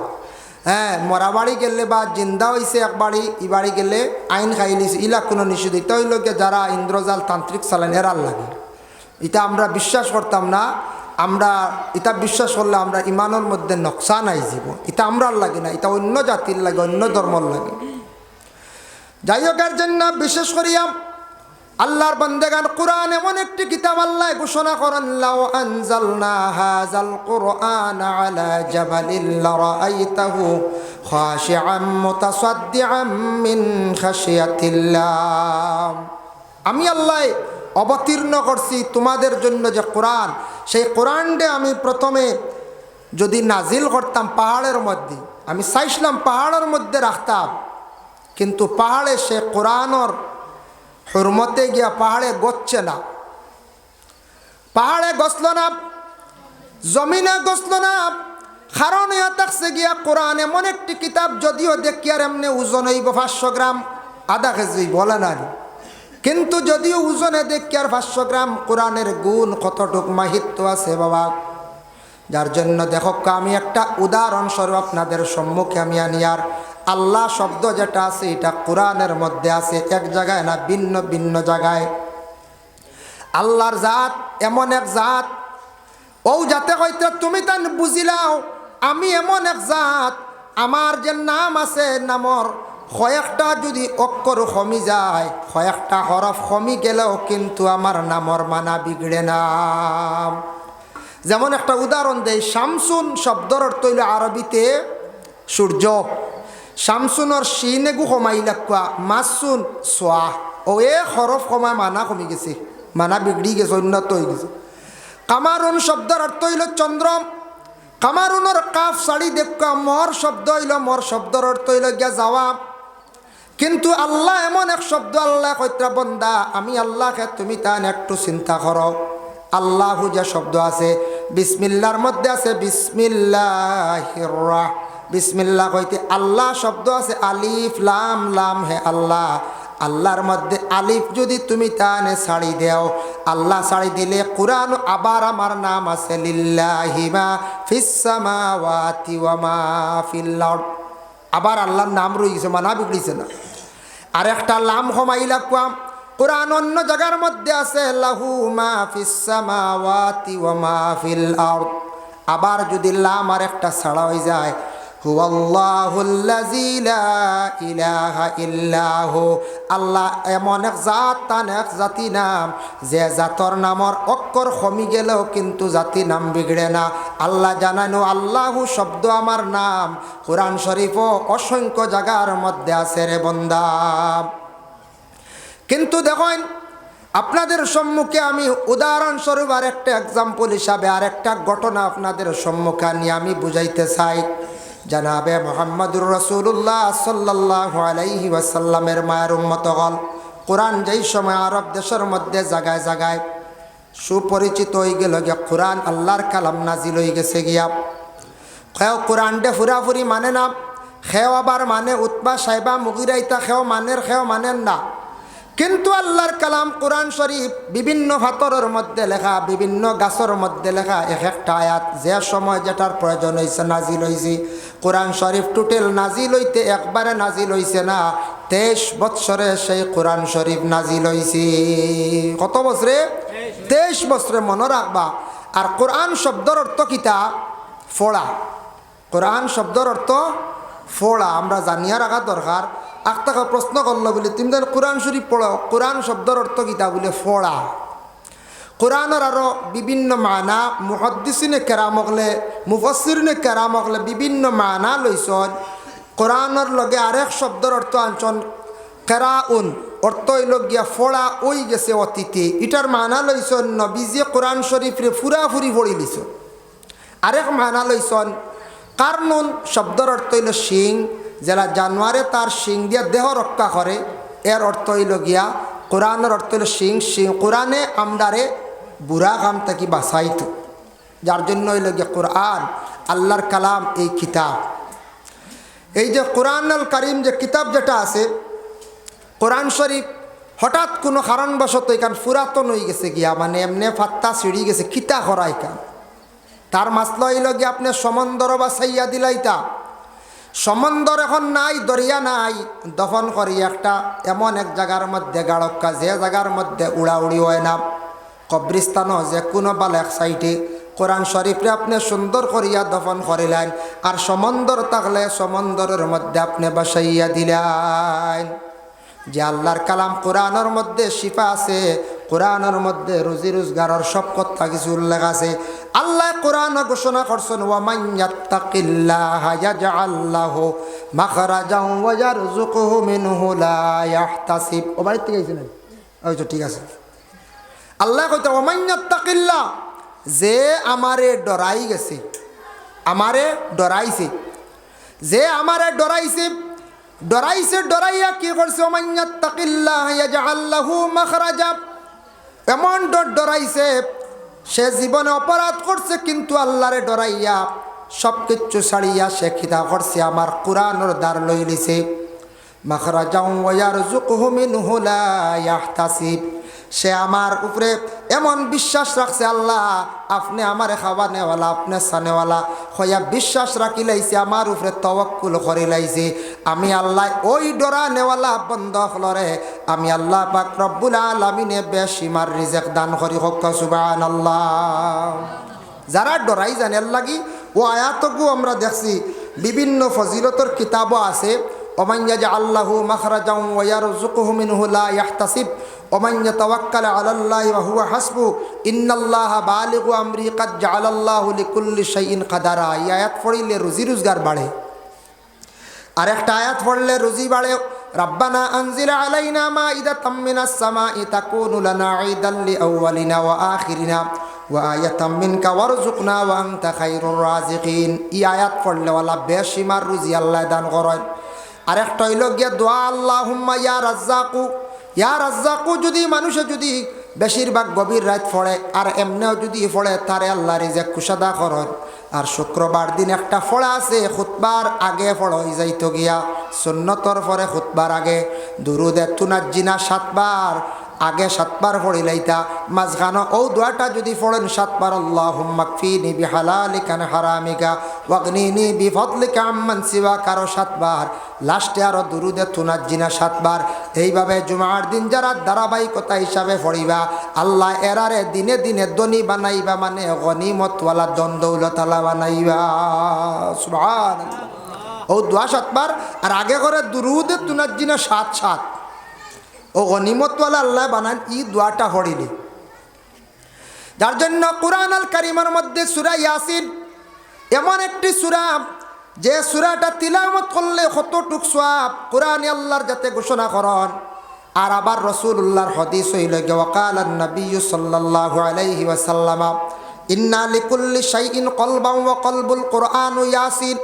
হ্যাঁ মরাবাড়ি গেলে বা জিন্দা হয়েছে এক বাড়ি ই বাড়ি গেলে আইন খাই লিছে ইলা কোনো নিষিদ্ধ এটা হইল গিয়া যারা ইন্দ্রজাল তান্ত্রিক চালেন এরার লাগে এটা আমরা বিশ্বাস করতাম না আমরা এটা বিশ্বাস করলে আমরা ইমানের মধ্যে নকশান আই যাব। এটা আমরার লাগে না, এটা অন্য জাতির লাগে, অন্য ধর্মর লাগে। যাই হোক, এর জন্য বিশেষ করিয়া আল্লাহর বান্দাগান কুরআন এমন একটি কিতাব, আল্লাহ ঘোষণা করেন লাউ আনজালনা হাযাল কুরআন আলা জাবালিন লারাআইতাহু খাশিআম মুতাসাদ্দিআম মিন খাশিয়াতিল্লাহ। আমি আল্লাহ অবতীর্ণ করছি তোমাদের জন্য যে কোরআন, সেই কোরআনটা আমি প্রথমে যদি নাজিল করতাম পাহাড়ের মধ্যে, আমি চাইছিলাম পাহাড়ের মধ্যে রাখতাম, কিন্তু পাহাড়ে সে কোরআনর হুরমতে গিয়া পাহাড়ে গচ্ছে না, পাহাড়ে গছল না, জমিনে গছল না। কারণ ইয়া থাকছে গিয়া কোরআন এমন একটি কিতাব, যদিও দেখি আর এমনি ওজন হইব 500 গ্রাম, আধা কেজি বলে না, কিন্তু যদিও ওজনে দেখি আর 500 গ্রাম, কোরআনের গুণ কতটুক মাহিত্য আছে বাবা। যার জন্য দেখো, আমি একটা উদাহরণস্বরূপ আপনাদের সম্মুখে আমি আনি। আর আল্লাহ শব্দ যেটা আছে এটা কোরআনের মধ্যে আছে, এক জায়গায় না, ভিন্ন ভিন্ন জায়গায়। আল্লাহর জাত এমন এক জাত, ও যাতে হইতে তুমি তা বুঝিলাও আমি এমন এক জাত, আমার যে নাম আছে, নামর কয়েকটা যদি অক্ষর কমি যায়, কয়েকটা হরফ কমি গেলেও কিন্তু আমার নামর মানা বিগড়ে না। যেমন একটা উদাহরণ দেই, শামসুন শব্দর অর্থ হইল আরবিতে সূর্য। শামসুনর শিনেগু কমাই লাকুয়া, মাসুন সোয়া, ও এ হরফ কমায় মানা কমি গেছে, মানা বিগড়ি গেছে, উন্নত হয়ে গেছে। কামারুন শব্দর অর্থ হইল চন্দ্র। কামারুনের কাফ সাড়ি দেখুয়া, মর শব্দ হইল, মর শব্দর অর্থ হইল গিয়া যাওয়া। কিন্তু আল্লাহ এমন এক শব্দ, আল্লাহ কইত্রা বন্দা আমি আল্লাহকে তুমি তান একটু চিন্তা করো। আল্লাহু যে শব্দ আছে বিসমিল্লাহর মধ্যে আছে বিসমিল্লাহির রাহমানির, বিসমিল্লাহ কইতে আল্লাহ শব্দ আছে আলিফ লাম, লাম হে আল্লাহ। আল্লাহর মধ্যে আলিফ যদি তুমি তানে ছাড়ি দেও, আল্লাহ ছাড়ি দিলে কুরআন আবার আমার নাম আছে লিল্লাহি মা ফিস সামাওয়াতি ওয়া মা ফিল আরদ, আবার আল্লাহর নাম রয়ে গেছে, মানা বিগড়িছে না। আর একটা লাম কমাইলা কুয়াম, কুরআন অন্য জায়গার মধ্যে আছে লাহু মা ফিস সামাওয়াতি ওয়া মা ফিল আরদ, আবার যদি লাম আর একটা ছাড়া হয়ে যায় হুয়াল্লাহুল্লাযী লা ইলাহা ইল্লাহু, আল্লাহ এমন এক জাত, তান এক জাতি নাম, যে জাতর নামর অক্ষর কমি গেলেও কিন্তু জাতি নাম বিগড়ে না। আল্লাহ জানানো আল্লাহু শব্দ আমার নাম কুরআন শরীফও অসংখ্য জায়গার মধ্যে আছে রে বন্দা। কিন্তু দেখেন, আপনাদের সম্মুখে আমি উদাহরণস্বরূপ আর একটা এক্সাম্পল হিসাবে আর একটা ঘটনা আপনাদের সম্মুখে নিয়ে আমি বুঝাইতে চাই। জানাবে মুহাম্মদুর রাসূলুল্লাহ সাল্লাল্লাহু আলাইহি ওয়াসাল্লামের মায়ের উম্মতগণ, কোরআন যেই সময় আরব দেশের মধ্যে জায়গায় জায়গায় সুপরিচিত হয়ে গেল গিয়া, কোরআন আল্লাহর কালাম নাজিল হয়ে গেছে গিয়া। খেও কোরআনটা ফুরাফুরি মানে না, খেও আবার মানে উতবা সাইবা মুগিরাইতা, খেও মানের খেও মানেন না। কিন্তু আল্লাহর কালাম কোরআন শরীফ বিভিন্ন ফাতরের মধ্যে লেখা, বিভিন্ন গাছের মধ্যে লেখা, এক একটা আয়াত যে সময় যেটার প্রয়োজন হয়েছে নাজিল হয়েছে। কোরআন শরীফ টোটাল নাজিল হইতে একবারে নাজিল হয়েছে না, 23 বৎসরে সেই কোরআন শরীফ নাজিল হয়েছে। কত বছরে? 23 বছরে, মনে রাখবা। আর কোরআন শব্দর অর্থ কিতা? ফোড়া। কোরআন শব্দর অর্থ ফোড়া, আমরা জানিয়া রাখা দরকার। আক্তাকে প্রশ্ন করলো বলে তুমি যেন কোরআন শরীফ পড়ো, কোরআন শব্দর অর্থ কিতা? বলে ফোড়া। কোরআনের আরও বিভিন্ন মানা মুহাদ্দিসিনে কেরাম হকলে, মুফাসসিরিনে কেরাম হকলে বিভিন্ন মানা লইছন। কোরআনের লগে আরেক শব্দর অর্থ আনছন কেরাউন, অর্থ হইল গিয়া ফোড়া ওই গেছে অতীতে। এটার মানা লইছন নবীজি কোরআন শরীফরে ফুরাফুরি পড়ি লিছন। আরেক মানা লইছন কারনুন, শব্দর অর্থ হইল শিং, যারা জানোয়ারে তার শিং দিয়া দেহ রক্ষা করে, এর অর্থ হইল গিয়া। কোরআনের অর্থ হইল শিং। শিং কোরআনে আমদারে বুড়া কাম থাকি বাঁচাইত, যার জন্য হইল গিয়া কোরআন আল্লাহর কালাম। এই কিতাব, এই যে কোরআনুল কারীম যে কিতাব যেটা আছে, কোরআন শরীফ হঠাৎ কোনো কারণবশত এখান পুরাতন হয়ে গেছে গিয়া, মানে এমনি ফাত্তা ছিঁড়ি গেছে, কিতা করা এখান। তার মাসলা হইল গিয়া আপনি সমন্দর বা সাইয়া দিলাইতা, সমন্দর এখন নাই, দরিয়া নাই, দফন করি একটা এমন এক জায়গার মধ্যে গাড়ক্কা, যে জায়গার মধ্যে উড়াউড়ি হয় না। কবরিস্তানও যে কোনো বাল এক সাইডে কোরআন শরীফে আপনি সুন্দর করিয়া দফন করিলেন, আর সমন্দর থাকলে সমন্দরের মধ্যে আপনি বসাইয়া দিলেন। যে আল্লাহর কালাম কোরআনের মধ্যে শিফা আছে, কোরআনের মধ্যে রুজি রোজগারের সব কথা কিছু উল্লেখ আছে। আল্লাহ কোরআন ঘোষণা করছেন, ওয়া মান ইয়াত্তাকিল্লাহা ইয়াজআল লাহু মাখরাজান ওয়া ইয়ারযুকুহু মিনহু লা ইয়াহতাসিব। ও বাড়িতে গেছিলেন? ওই তো ঠিক আছে। আল্লাহ কইতে, ওয়া মান ইয়াত্তাকিল্লাহ, যে আমারে ডরাই গেছে, আমারে ডরাইছে, যে আমারে ডরাইছে, ডরাইছে, ডরাইয়া কি করছে? ওয়া মান ইয়াত্তাকিল্লাহা ইয়াজআল লাহু মাখরাজা, এমন ডরাইছে সে জীবনে অপরাধ করছে, কিন্তু আল্লাহরে ডরাইয়া সব কিছু ছাড়িয়া সে খিদা করছে, আমার কোরআনের দ্বার লই লিছে। মাখরাজাও ওয়া ইয়ারযুকুহু মিনহু লা ইয়াহতাসিব, সে আমার উপরে এমন বিশ্বাস রাখছে, আল্লাহ আপনি আমারে খাওয়ানেওয়ালা, আপনি সানেওয়ালা হইয়া বিশ্বাস রাখি লাইছে, আমার উপরে তওয়াক্কুল করে লাইছে। আমি আল্লাহ ওই ডরা নেওয়ালা বন্ধ হলরে আমি আল্লাহ পাক রব্বুল আলামিনে বেশিমার রিজেক দান করি। হোক সুবহানাল্লাহ। যারা ডরাই জানেন লাগি ও আয়াতগু আমরা দেখছি বিভিন্ন ফজিলতর কিতাবও আছে। ওমান ইয়াজআল্লাহু মাখরাজান ওয়া ইয়ারযুকুহু মিনহু লা ইয়াহতাসিব ওমান ইয়াতাওয়াক্কাল আলাল্লাহি ওয়া হুয়া হাসবু ইন্নাল্লাহা বালিগু আমরি কাদ জাআলাল্লাহু লিকুল্লি শাইইন কাদারা। এই আয়াত পড়লে রুজি রোজগার বাড়ে। আর একটা আয়াত পড়লে রুজি বাড়ে, রাব্বানা আনজিল আলাইনা মাইদাতাম মিনাস সামাই তাকুনু লানা ঈদান লিআউয়ালিনা ওয়া আখিরিনা ওয়া আয়াতাম মিনকা ওয়ারযুকনা ওয়া আনতা খায়রুর রাযিকিন। এই আয়াত পড়লে ওয়ালা বেশিমার রুজি আল্লাহ দান করেন। আর একটা হইল গিয়া দোয়া, আল্লাহুম্মা ইয়া রাজ্জাকু, ইয়া রাজ্জাকু যদি মানুষে যদি বেশিরভাগ গভীর রাত পড়ে আর এমনিও যদি পড়ে তারে আল্লাহ রিজেক কুশাদা করেন। আর শুক্রবার দিন একটা ফড়া আছে, খুতবার আগে ফড় হয়ে যাইতো গিয়া, সুন্নতর পরে খুতবার আগে দুরুদে তুনাজ্জিনা 7 বার, আগে 7 বার পড়িলাইতা, মাঝখানো ও দোয়াটা যদি পড়েন 7 বার, আল্লাহুম্মা কফিনি বিহালালিকা আন হারামিকা ওয়াগনিনি বিফদলিকা আম্মান সিওয়াকা আরো 7 বার, লাস্টে আরো দুরুদে তুনাজ্জিনা 7 বার। এইভাবে জুমার দিন যারা ধারাবাহিকতা হিসাবে পড়িবা, আল্লাহ এরারে দিনে দিনে ধনী বানাইবা, মানে গনিমতওয়ালা দন দৌলতওয়ালা বানাইবা। সুবহানাল্লাহ। ও দোয়া 7 বার, আর আগে করে দুরুদে তুনাজ্জিনা 7 ও গনিমতওয়ালা আল্লাহ বানান ই দোয়াটা পড়িলে। যার জন্য কুরআন আল কারীমের মধ্যে সূরা ইয়াসিন এমন একটি সূরা যে সূরাটা তিলাওয়াত করলে কতটুক সওয়াব কুরআনে আল্লাহর যাতে ঘোষণা করেন। আর আবার রাসূলুল্লাহর হাদিস হইল গে, ওয়াকালান নবিয়্যু সাল্লাল্লাহু আলাইহি ওয়াসাল্লাম ইন্না লিকুল্লি শাইইন কলবান ওয়া কলবুল কুরআনু ইয়াসিন।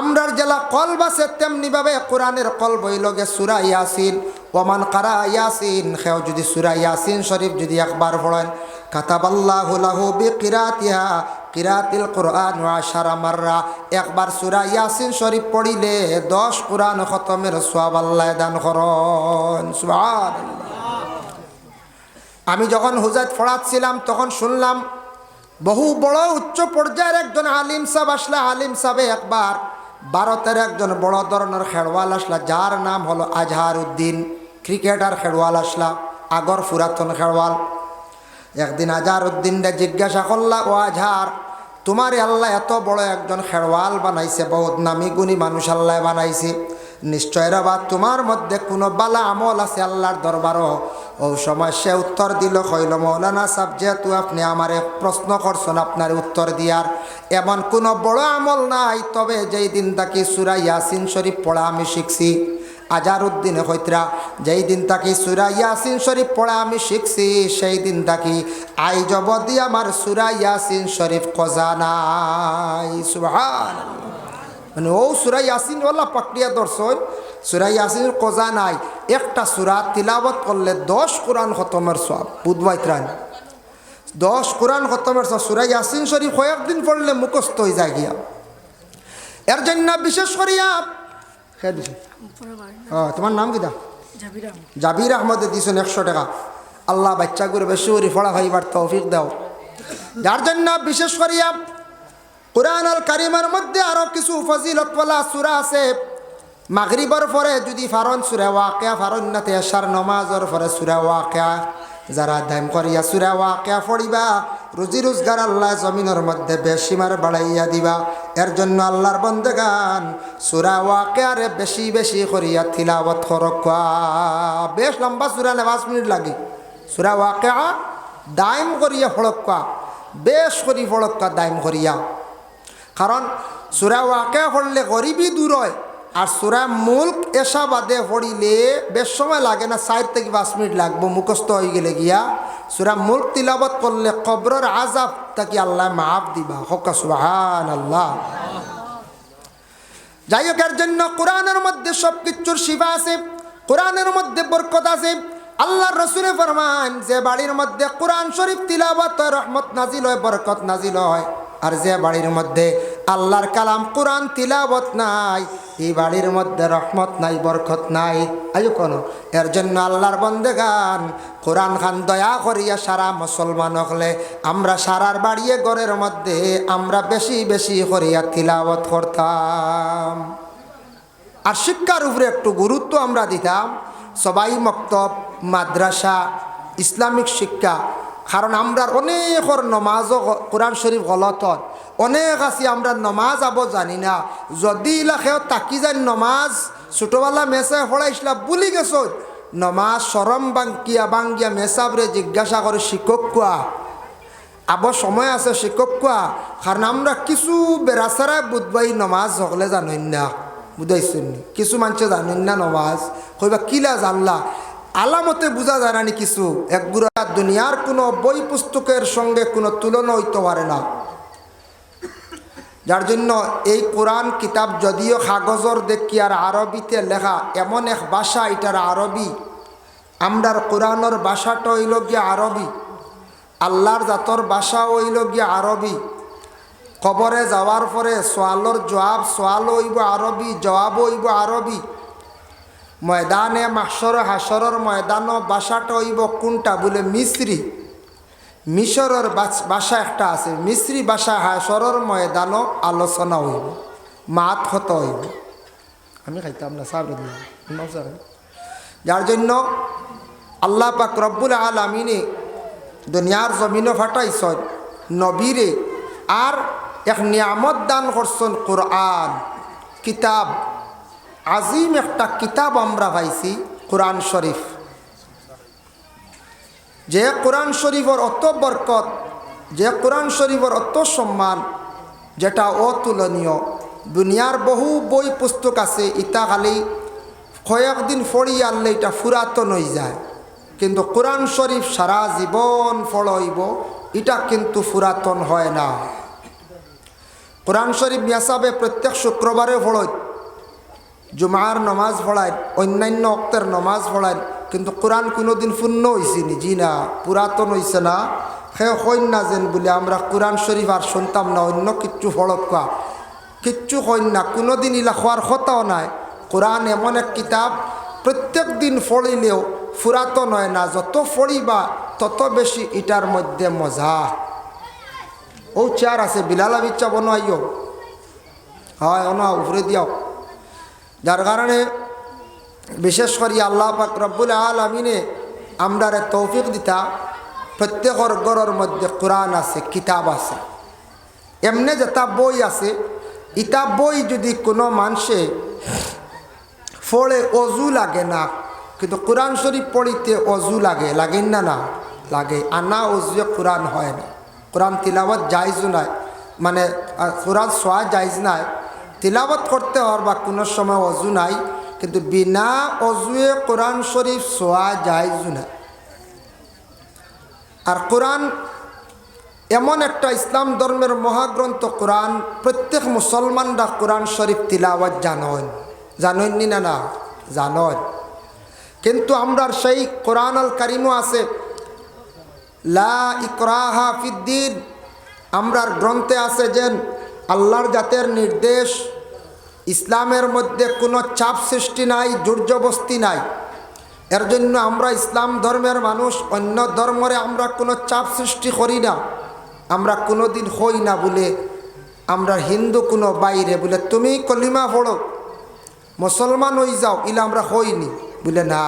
আমরার জেলা কলব আছে তেমনিভাবে কোরআনের কলব হইল গে সূরা ইয়াসিন। ওমান কারা ইয়াসিন, খেও যদি সূরা ইয়াসিন শরীফ যদি একবার পড়েন, কাতাবাল্লাহু লাহু বিকিরাতিহা কিরাতিল কুরআন 10 মাররা। একবার সূরা ইয়াসিন শরীফ পড়িলে 10 কোরআন খতমের সওয়াব আল্লাহ দান করেন। সুবহানাল্লাহ। আমি যখন হুজাত পড়াচ্ছিলাম তখন শুনলাম বহু বড় উচ্চ পর্যায়ের একজন আলিম সাহেব আসলা। আলিম সাহেব একবার ভারতের একজন বড় ধরনের খেলোয়াড় আসলা, যার নাম হলো আজহারউদ্দিন, ক্রিকেটার খেলোয়াড় আসলা, আগর পুরাতন খেলোয়াড়। একদিন আজহারউদ্দিনরা জিজ্ঞাসা করলা, ও আজহার, তোমার আল্লাহ এত বড় একজন খেলোয়াড় বানাইছে, বহুত নামি গুণী মানুষ আল্লাহ বানাইছে, নিশ্চয় রে বা তোমার মধ্যে কোনো বালা আমল আছে আল্লাহর দরবারও। ও সময় সে উত্তর দিল, কইল, মৌলানা সাহেব, যেহেতু আপনি আমারে প্রশ্ন করছেন, আপনার উত্তর দিয়ার এমন কোনো বড় আমল নাই, তবে যেই দিন তাকে সূরা ইয়াসিন শরীফ পড়া আমি শিখছি। আজহারউদ্দিনে কইতরা, যেই দিন তাকে সূরা ইয়াসিন শরীফ পড়া আমি শিখছি, সেই দিন তাকে আইজ অবধি আমার সূরা ইয়াসিন শরীফ কজা নাই। সুবহানাল্লাহ। মানে ও সূরা ইয়াসিন ওয়ালা পাকড়িয়া দর্শন, সূরা ইয়াসিন কজা নাই। একটা সূরা তিলাওয়াত করলে 10 কোরআন খতমের সওয়াব। বুধবাইত্রান 10 কোরআন খতমের সওয়াব। সূরা ইয়াসিন শরীফ কয়েকদিন পড়লে মুখস্থ হয়ে যায় গিয়া। এর জন্য বিশেষ করিয়া তোমার নাম কিটা? জাবির আহমদে দিয়েছেন 100 টাকা। আল্লাহ বাচ্চা করে বেশি করে পড়া হইবার তৌফিক দাও। যার জন্য বিশেষ করিয়া কুরআন আল কারীমের মধ্যে আরো কিছু ফজিলতওয়ালা সূরা আছে। মাগরিবের পরে যদি ফারন সূরা ওয়াকিয়া ফারন না তে এশার নামাজের পরে সূরা ওয়াকিয়া যারা দাম করিয়া সূরা ওয়াকিয়া পড়িবা, রুজি রোজগার আল্লাহ জমিনের মধ্যে বেশিমার বাড়াইয়া দিবা। এর জন্য আল্লাহর বন্দেগান সূরা ওয়াকিয়ারে বেশি বেশি করিয়া তিলাওয়াত করবা। বেশ লম্বা সূরা, 5 মিনিট লাগে। সূরা ওয়াকিয়া দাইম করিয়া পড়বা, বেশ করি পড়বা দাইম করিয়া। কারণ সূরা ওয়াকিয়া পড়লে গরিবই দূর হয়, আর সূরা মুলক এসা বাদে পড়িলে বেশ সময় লাগে না, 4 থেকে 5 মিনিট লাগবো মুখস্থ হয়ে গেলে গিয়া। সূরা মুলক তিলাওয়াত করলে কবরের আযাব তাকে আল্লাহ মাফ দিবা। হকা সুবহানাল্লাহ। যাই হোক, এর জন্য কোরআনের মধ্যে সব কিছুর শিফা আছে, কোরআনের মধ্যে বরকত আছে। আল্লাহর রাসূলে ফরমান, যে বাড়ির মধ্যে কোরআন শরীফ তিলাওয়াত হয় রহমত নাজিল হয়, বরকত নাজিল হয়। আর যে বাড়ির মধ্যে আল্লাহর কালাম কোরআন তিলাওয়াত নাই, এই বাড়ির মধ্যে রহমত নাই, বরকত নাই। আয়ু কোন এর জন্য আল্লাহর বন্দেগান কোরআন খান দয়া করিয়া সারা মুসলমান হলে আমরা সারার বাড়িয়ে ঘরের মধ্যে আমরা বেশি বেশি করিয়া তিলাওয়াত করতাম। আর শিক্ষার উপরে একটু গুরুত্ব আমরা দিতাম। সবাই মক্তব, মাদ্রাসা, ইসলামিক শিক্ষা। কারণ আমরা অনেকর নমাজও কোরআন শরীফ গলত, অনেক আছি আমরা নমাজ আবো জানি না। যদি ইলাকেও তাকি যান নমাজ ছোটোবেলা মেসে পড়াইছিলা বুলি গেছ, নমাজ সরম বাঙ্গিয়া মেসাবরে জিজ্ঞাসা করে শিক্ষক কোয়া আবো সময় আছে শিক্ষক কোয়া। কারণ আমরা কিছু বেড়াচারায় বুধবাই নমাজ সকলে জানেন না, বুঝাইছেন কিছু মানুষে জানেন না নমাজ, কইবা কিলা জানলা আলামতে বোঝা যায় না কিছু। একগুড়া দুনিয়ার কোনো বই পুস্তকের সঙ্গে কোনো তুলনা হইতে পারে না। যার জন্য এই কোরআন কিতাব যদিও কাগজর দেখি আর আরবিতে লেখা, এমন এক ভাষা এটার আরবি। আমরার কোরআনের ভাষাটা হইল গিয়া আরবি, আল্লাহর জাতর ভাষা হইল গিয়া আরবি। কবরে যাওয়ার পরে সোয়ালর জবাব, সোয়াল হইব আরবি, জবাব হইব আরবি। ময়দানে মাহশর হাসরের ময়দানও ভাষাটা হইব কোনটা বলে মিশ্রি, মিশরের ভাষা একটা আছে, মিশ্রি ভাষা হাসরের ময়দানও আলোচনা হইব, মাত হত হইব। আমি খাইতাম না সার দিলাম। যার জন্য আল্লাহ পাক রব্বুল আলামিনে দুনিয়ার জমিনও ফাটাইছ নবীরে, আর এক নিয়ামত দান করছেন কোরআন কিতাব। আজিম একটা কিতাব আমরা পাইছি কোরআন শরীফ। যে কোরআন শরীফের অত বরকত, যে কোরআন শরীফের অত সম্মান, যেটা অতুলনীয়। দুনিয়ার বহু বই পুস্তক আছে, ইটা খালি কয়েকদিন পড়ি আনলে এটা পুরাতন হয়ে যায়, কিন্তু কোরআন শরীফ সারা জীবন পড়াইব, এটা কিন্তু পুরাতন হয় না। কোরআন শরীফ হিসাবে প্রত্যেক শুক্রবারে পড়াই, জুমার নমাজ পড়ায়, অন্যান্য অক্তের নমাজ পড়ায়, কিন্তু কোরআন কোনোদিন পূর্ণ হয়েছে নি? জি না, পুরাতন হয়েছে না। সে কইন না যেন বলে আমরা কোরআন শরীফ আর শুনতাম না, অন্য কিচ্ছু ফলকা কিচ্ছু কইন না, কোনোদিন ইলা খোয়ার কথাও নাই। কোরআন এমন এক কিতাব, প্রত্যেক দিন পড়িলেও পুরাতন হয় না। যত পড়িবা তত বেশি এটার মধ্যে মজা। ও চেয়ার আছে, বিলাল আবিচ্ছা বনাইও, হয় অনা উপরে দিয়াও। যার কারণে বিশেষ করে আল্লাহ পাক রব্বুল আলামিনে আমরারে তৌফিক দিতা, প্রত্যেকের ঘরের মধ্যে কোরআন আছে, কিতাব আছে। এমনি যেটা বই আছে, ইটা বই যদি কোনো মানুষে পড়ে অজু লাগে না, কিন্তু কোরআন শরীফ পড়িতে অজু লাগে, লাগেন না? না লাগে। আনা অজুয়ে কোরআন হয় না। কোরআন তিলাওয়াত জায়জও নাই, মানে কোরআন সোয়া জায়জ নাই, তিলাওয়াত করতে হওয়ার বা কোনো সময় অজু নাই, কিন্তু বিনা অজুয়ে কোরআন শরীফ সোয়া জায়জ নাই। আর কোরআন এমন একটা ইসলাম ধর্মের মহাগ্রন্থ কোরআন, প্রত্যেক মুসলমানরা কোরআন শরীফ তিলাওয়াত জানেন নি? না জানেন, কিন্তু আমরা সেই কোরআন আল কারিমও আছে, লা ইকরাহা ফিদ্দিন, আমরার গ্রন্থে আছে যে আল্লাহর জাতের নির্দেশ, ইসলামের মধ্যে কোনো চাপ সৃষ্টি নাই, জোরজবস্তি নাই। এর জন্য আমরা ইসলাম ধর্মের মানুষ, অন্য ধর্মরে আমরা কোনো চাপ সৃষ্টি করি না। আমরা কোনো দিন হই না বলে আমরা হিন্দু কোনো বাইরে বলে তুমি কলিমা পড়ো মুসলমান হয়ে যাও, ইলা আমরা হইনি বলে না।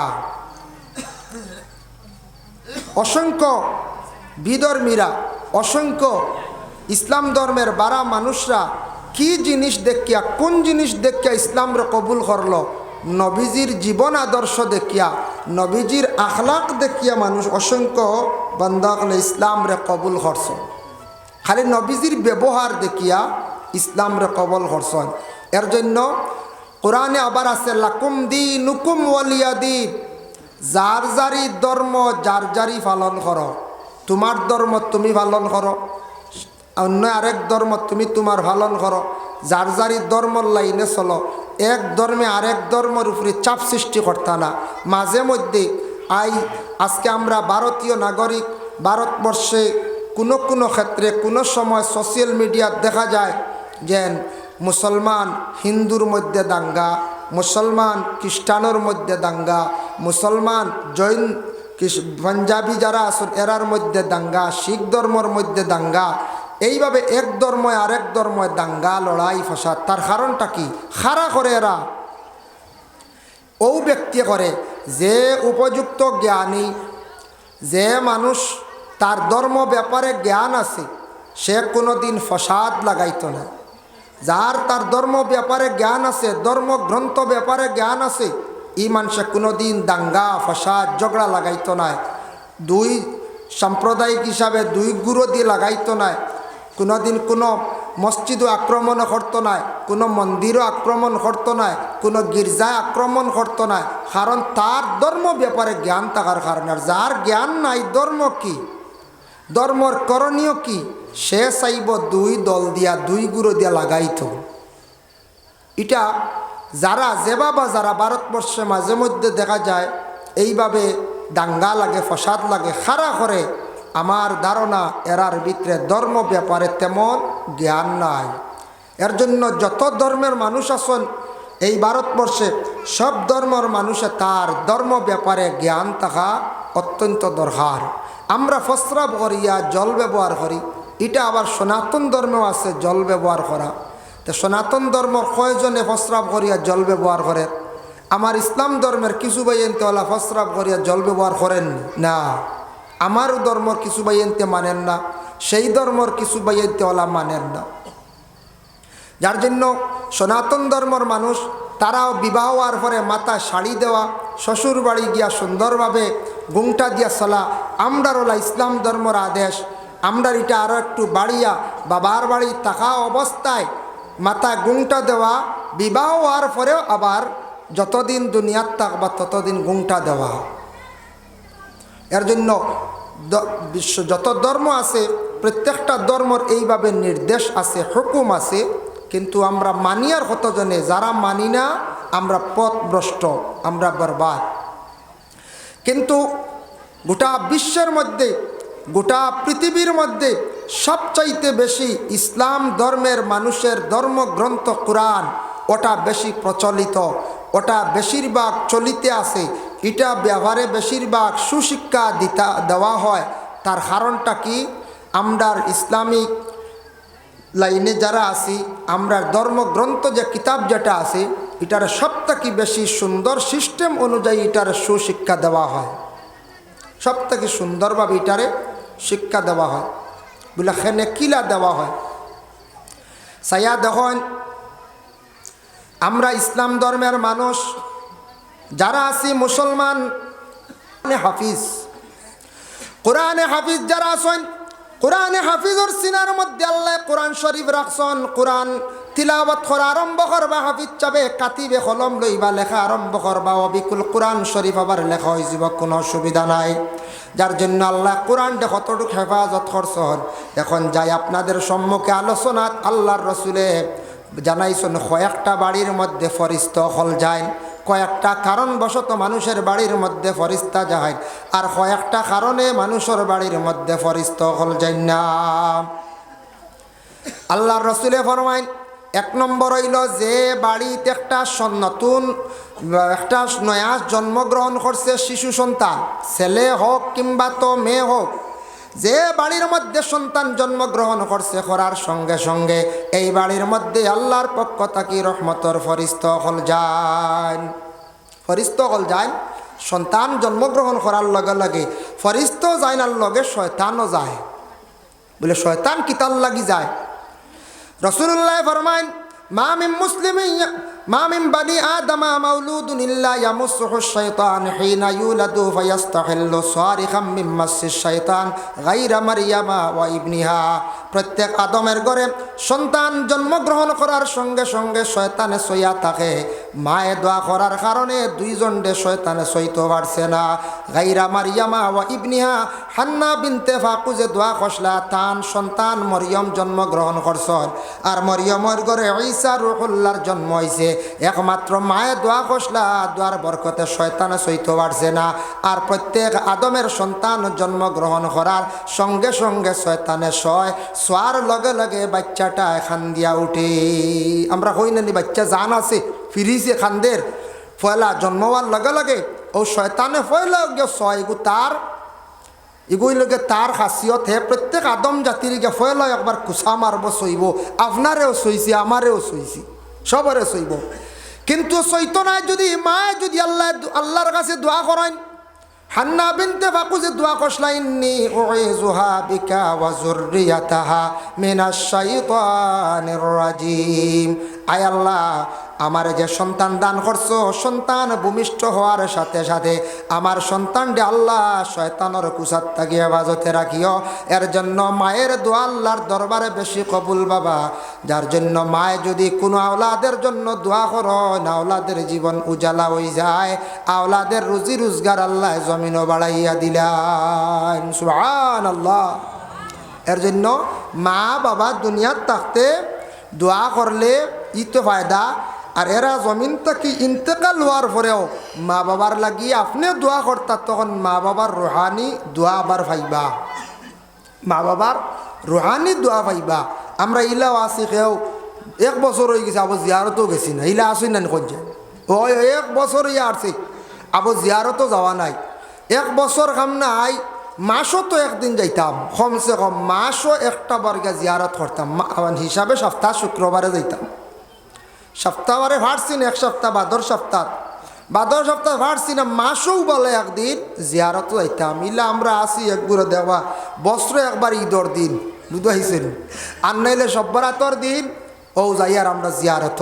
অসংখ্য বিধর্মীরা অসংখ্য ইসলাম ধর্মের বারা মানুষরা কি জিনিস দেখিয়া কোন জিনিস দেখিয়া ইসলামরে কবুল করল, নবীজির জীবন আদর্শ দেখিয়া, নবীজির আখলাক দেখিয়া মানুষ অসংখ্য বান্দা হলে ইসলামরে কবুল করছে। খালি নবীজির ব্যবহার দেখিয়া ইসলামরে কবুল করছেন। এর জন্য কোরআনে আবার আছে লাকুম দীনুকুম ওয়ালিয়া দীন, যার যারি ধর্ম যার যারি পালন করো। তোমার ধর্ম তুমি পালন করো, অন্য আরেক ধর্ম তুমি তোমার পালন করো, যার যারি ধর্মর লাইনে চলো। এক ধর্মে আরেক ধর্মের উপরে চাপ সৃষ্টি করতে না। মাঝে মধ্যে আজকে আমরা ভারতীয় নাগরিক, ভারতবর্ষে কোনো কোনো ক্ষেত্রে কোনো সময় সোশ্যাল মিডিয়াত দেখা যায় যে মুসলমান হিন্দুর মধ্যে দাঙ্গা, মুসলমান খ্রিস্টানের মধ্যে দাঙ্গা, মুসলমান জৈন পাঞ্জাবি যারা আছেন এরার মধ্যে দাঙ্গা, শিখ ধর্মর মধ্যে দাঙ্গা। এইভাবে এক ধর্মে আরেক ধর্মে দাঙ্গা লড়াই ফসাদ। তার কারণটা কি? খাড়া করে এরা ও ব্যক্তি করে যে উপযুক্ত জ্ঞানী, যে মানুষ তার ধর্ম ব্যাপারে জ্ঞান আছে, সে কোনো দিন ফসাদ লাগাইতো না। যার তার ধর্ম ব্যাপারে জ্ঞান আছে, ধর্মগ্রন্থ ব্যাপারে জ্ঞান আছে, এই মানুষে কোনো দিন দাঙ্গা ফসাদ ঝগড়া লাগাইতো না। দুই সাম্প্রদায়িক হিসাবে দুই গুরু দিয়ে লাগাইতো না। কোনো দিন কোনো মসজিদও আক্রমণ করতো না, কোনো মন্দিরও আক্রমণ করতো না, কোনো গির্জায় আক্রমণ করতো না। কারণ তার ধর্ম ব্যাপারে জ্ঞান থাকার কারণে। আর যার জ্ঞান নাই ধর্ম কি, ধর্মর করণীয় কি, সে চাইব দুই দল দিয়া দুই গুরু দিয়া লাগাইতো। এটা যারা যেভাবে যারা ভারতবর্ষে মাঝে মধ্যে দেখা যায় এইভাবে দাঙ্গা লাগে ফসাদ লাগে খাড়া করে, আমার ধারণা এরার ভিতরে ধর্ম ব্যাপারে তেমন জ্ঞান নাই। এর জন্য যত ধর্মের মানুষ আছেন এই ভারতবর্ষে, সব ধর্মের মানুষে তার ধর্ম ব্যাপারে জ্ঞান থাকা অত্যন্ত দরকার। আমরা প্রস্রাব করিয়া জল ব্যবহার করি, এটা আবার সনাতন ধর্মেও আছে জল ব্যবহার করা। তো সনাতন ধর্ম কয়জনে প্রস্রাব করিয়া জল ব্যবহার করে? আমার ইসলাম ধর্মের কিছু বাইনতেওয়ালা প্রস্রাব করিয়া জল ব্যবহার করেন না। আমারও ধর্মর কিছু বাইনতে মানেন না, সেই ধর্মর কিছু বাইনতেওয়ালা মানেন না। যার জন্য সনাতন ধর্মর মানুষ তারাও বিবাহ হওয়ার পরে মাথায় শাড়ি দেওয়া, শ্বশুর বাড়ি গিয়া সুন্দরভাবে ঘুমটা দিয়া চলা, আমরারওলা ইসলাম ধর্মর আদেশ। আমরা এটা আরও একটু বাড়িয়া বাবার বাড়ি থাকা অবস্থায় মাথায় ঘুমটা দেওয়া, বিবাহ হওয়ার পরেও আবার যতদিন দুনিয়ার থাকবা ততদিন ঘুমটা দেওয়া। এর জন্য বিশ্ব যত ধর্ম আছে প্রত্যেকটা ধর্মর এইভাবে নির্দেশ আছে, হুকুম আছে, কিন্তু আমরা মানিয়ার কতজনে? যারা মানি না আমরা পথভ্রষ্ট, আমরা বরবাদ। কিন্তু গোটা বিশ্বের মধ্যে, গোটা পৃথিবীর মধ্যে সবচাইতে বেশি ইসলাম ধর্মের মানুষের ধর্মগ্রন্থ কোরআন, ওটা বেশি প্রচলিত, ওটা বেশিরভাগ চলিতে আছে, এটা ব্যবহারে বেশিরভাগ সুশিক্ষা দেওয়া হয়। তার কারণটা কি? আমরার ইসলামিক লাইনে যারা আছি, আমরা ধর্মগ্রন্থ যে কিতাব যেটা আছে এটার সবথেকে বেশি সুন্দর সিস্টেম অনুযায়ী এটার সুশিক্ষা দেওয়া হয়, সবথেকে সুন্দরভাবে এটারে শিক্ষা দেওয়া হয়, বলে খেনে কিলা দেওয়া হয়। সাইয়া দেখুন, আমরা ইসলাম ধর্মের মানুষ যারা আছি মুসলমান, হাফিজ, কোরআনে হাফিজ যারা আছেন, কোরআনে হাফিজর সিনার মধ্যে আল্লাহ কোরআন শরীফ রাখছেন। কোরআন তিলাওয়াত করা আরম্ভ করবা, হাফিজ চাবে কাতিবে কলম লইবা, লেখা আরম্ভ করবা, অবিকুল কোরআন শরীফ আবার লেখা হয়ে যাব, কোনো অসুবিধা নাই। যার জন্য আল্লাহ কোরআনটা কতটুকু হেফাজত করছেন। এখন যাই আপনাদের সম্মুখে আলোচনাত আল্লাহর রসুলে জানাইছেন কয়েকটা বাড়ির মধ্যে ফরিস্তা হল যায়, কয়েকটা কারণবশত মানুষের বাড়ির মধ্যে ফরিস্তা যায়, আর কয়েকটা কারণে মানুষের বাড়ির মধ্যে ফরিস্তা হল যায় না। আল্লাহর রসুলে ফরমাইন, এক নম্বর হইল যে বাড়িতে একটা নতুন একটা নয়া জন্মগ্রহণ করছে শিশু সন্তান, ছেলে হোক কিংবা তো মেয়ে হোক, যে বাড়ির মধ্যে সন্তান জন্মগ্রহণ করছে করার সঙ্গে সঙ্গে এই বাড়ির মধ্যে আল্লাহর পক্ষ থাকি রহমতর ফরিস্তা হল যায়, ফরিস্তা হল যায়। সন্তান জন্মগ্রহণ করার লগে লগে ফরিস্তাও যায় না, লগে শয়তানও যায়। বলে শয়তান কিতাল লাগি যায়। রাসূলুল্লাহ ফরমায় মা মিন বানি আদমা মাউলুদুন ইল্লা ইয়ামুসসুহু শাইতান হিনা ইউলাদু ফায়াস্তাহিল্লু সারিখাম মিন মাসসিশ শাইতান গায়রা মারইয়ামা ওয়া ইবনিহা। প্রত্যেক আদমের ঘরে সন্তান জন্মগ্রহণ করার সঙ্গে সঙ্গে শয়তানে সইয়া থাকে। মায়ে দোয়া করার কারণে দুইজন ডে শয়তানে সইতে পারছে না। গায়রা মারইয়ামা ওয়া ইবনিহা, হান্না বিনতে ফাকুজে দোয়া কষলা তান সন্তান মরিয়ম জন্মগ্রহণ করছর। আর মরিয়মের ঘরে ঈসা রূহুল্লাহর জন্ম হয়েছে। একমাত্র মায়ে দোয়া কষলা, দোয়ার বরকতে শয়তানে সইতে পারছে না। আর প্রত্যেক আদমের সন্তান জন্মগ্রহণ করার সঙ্গে সঙ্গে শয়তানে শোয়ার লগে লগে বাচ্চাটা এখান দিয়া উঠে। আমরা হই না বাচ্চা জান আছে ফিরিছে খানদের ফয়লা জন্ম হওয়ার লগে লগে ও শয়তানে ফয়লা ছয় এগুই লগে তার খাসিয়ত হে প্রত্যেক আদম জাতির গে ফয়লা একবার কুসা মারব সইব। আপনারেও সইছি, আমারেও সইছি, সবরে সইব। কিন্তু সৈতনায় যদি মায় যদি আল্লাহর কাছে দোয়া করেন, হান্না বিনতে ফাকুজে দোয়া কষলা ইন্নী উইযুহা বিকা ওয়া যুররিয়াতাহা মিনাশ শাইতানির রাজিম। আয় আল্লাহ, আমার যে সন্তান দান করছো, সন্তান ভূমিষ্ঠ হওয়ার সাথে সাথে আমার সন্তানটি আল্লাহ শয়তানের কুসাত থাকি হেফাজতে রাখিও। এর জন্য মায়ের দোয়া আল্লাহর দরবারে বেশি কবুল বাবা। যার জন্য মায়ে যদি কোনো আওলাদের জন্য দোয়া করো না, আওলাদের জীবন উজালা হয়ে যায়, আওলাদের রুজি রোজগার আল্লাহ জমিনও বাড়াইয়া দিলেন। সুবহানাল্লাহ। এর জন্য মা বাবা দুনিয়ার থাকতে দোয়া করলে ইতো ফায়দা। আর এরা জমিন থেকে ইন্তেকাল হওয়ার পরেও মা বাবার লাগি আপনি দোয়া করতা, তখন মা বাবার রুহানি দোয়া আবার পাইবা, মা বাবার রুহানি দোয়া পাইবা। আমরা ইলাও আসি কেউ 1 বছর হয়ে গেছে, আবার জিয়ারতও গেছি না। ইলা আসি না করছে ওই 1 বছর ইয়া আসছি, আবার জিয়ারতও যাওয়া নাই। 1 বছর কাম নাই, মাসও তো একদিন যাইতাম, কমসে কম মাসও একটা বারগা জিয়ারত করতাম হিসাবে। সপ্তাহ শুক্রবারে যাইতাম, সপ্তাহবারে ভাড়ছি না, 1 সপ্তাহ বাদর সপ্তাহ ভাড়ছি না, মাসও বলে একদিন জিয়ারতও যাইতাম। ইলা আমরা আসি একগুলো দেওয়া বস্ত্র একবার ঈদর দিন বুঝাইছেন, আর নাইলে সব্বরাতর দিন ও যাইয়ার আমরা জিয়ারত।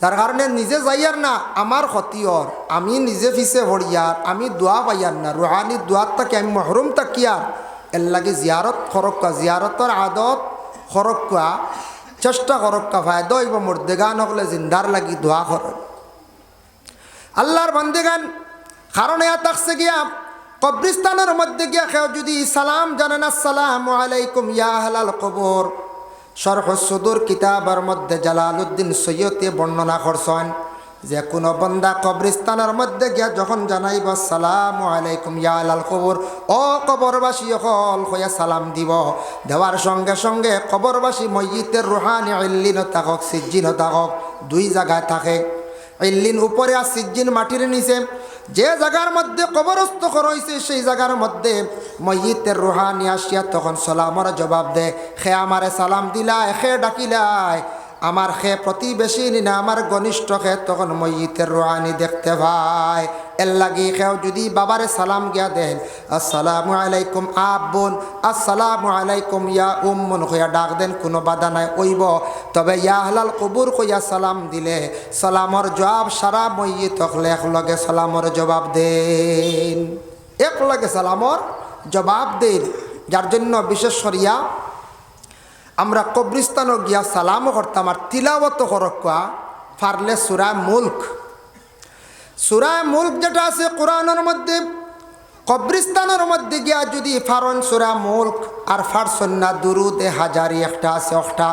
তার কারণে নিজে যাইয়ার না আমার ক্ষতির, আমি নিজে ফিসে ভরিয়ার, আমি দোয়া পাইয়ার না, রুহানি দোয়ার তাকে আমি মহরুম তাকিয়ার। এর লাগে জিয়ারত খরক্কা, জিয়ারতর আদত খরক্কা, চেষ্টা করক্কা ফায়দা হইব। মুর্দেগান হকলে জিন্দার লাগি দোয়া কর আল্লাহর বান্দেগান। কারণ এয়া থাকছে গিয়া কবরিস্তানের মধ্যে গিয়া কেউ যদি সালাম জানেন, আসসালামু আলাইকুম ইয়া আহলাল কবর। শরহ সুদুর কিতাবের মধ্যে জালালউদ্দিন সৈয়দে বর্ণনা করছেন যে কোনো বন্দা কবরিস্তানের মধ্যে গিয়া যখন জানাইব আসসালামু আলাইকুম ইয়া আহলাল কবর, ও কবরবাসী হল হইয়া সালাম দিব। দেওয়ার সঙ্গে সঙ্গে কবরবাসী মইয়িতের রুহানি ইল্লিন থাকক সিজ্জিন থাকক, 2 জায়গায় থাকে। ইল্লিন উপরে আর সিজ্জিন মাটির নিচে। যে জায়গার মধ্যে কবরস্থ রয়েছে সেই জায়গার মধ্যে মইয়িতের রুহানি আসিয়া তখন সালামর জবাব দে। খে আমারে সালাম দিলাই, খে ডাকিলাই, আমার খে প্রতিবেশী না আমার ঘনিষ্ঠ খে, তখন মইয়িতের রুহানি দেখতে পায়। এর লাগি খেও যদি বাবারে সালাম গিয়া দেন, আসসালামু আলাইকুম আব্বুন, আসসালামু আলাইকুম ইয়া উম্মুন কইয়া ডাক দেন, কোনো বাধা নাই ওইব। তবে ইয়া আহলাল কবুর কইয়া সালাম দিলে সালামর জবাব সারা মইয়িত হলে একলগে সালামর জবাব দেন, একলগে সালামর জবাব দেন। যার জন্য বিশেষ করিয়া আমরা কবরিস্তানও গিয়া সালামও করতাম। আর তিলাওয়াত করকা পারলে সূরা মুলক, সূরা মুলক যেটা আছে কোরআনের মধ্যে, কবরিস্তানের মধ্যে গিয়া যদি ফারন সূরা মুলক আর ফারসন্না দুরুদে হাজারি একটা আছে, একটা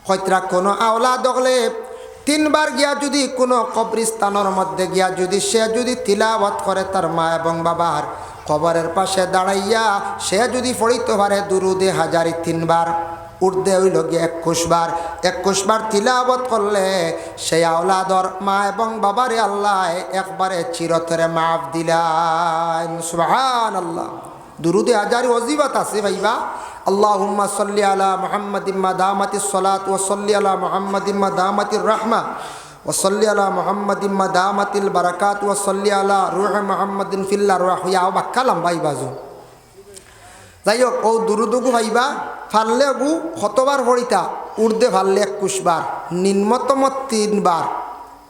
হয়তরা কোনো আওলাদ হলে 3 বার গিয়া যদি কোনো কবরিস্তানের মধ্যে গিয়া যদি সে যদি তিলাওয়াত করে তার মা এবং বাবার কবরের পাশে দাঁড়াইয়া সে যদি পড়িতে পারে দুরুদে হাজারি 3 বার, উর্দে হইল গিয়ে 21 বার, 21 বার তিলাওয়াত করলে সেই আওলাদর মা এবং বাবারে আল্লাহ একবারে চিরতরে মাফ দিলেন। সুবহানাল্লাহ। দুরুদে হাজারি ওজিফাত আছে ভাইবা। আল্লাহুম্মা সাল্লি আলা মুহাম্মাদিন মা দামাতিস সালাত ওয়া সাল্লি আলা মুহাম্মাদিন মা দামাতির রাহমা ওয়া সাল্লি আলা মুহাম্মাদিন মা দামাতিল বারাকাত ওয়া সাল্লি আলা রূহ মুহাম্মাদিন ফিল আরওয়াহ। ইয়া বাক্কালাম ভাই বাজু যাই হোক ও দুরুদুগু ভাইবা ফাললে গু কতবার পড়িতা উর্দে ফাললে 21 বার নিম্নতম 3 বার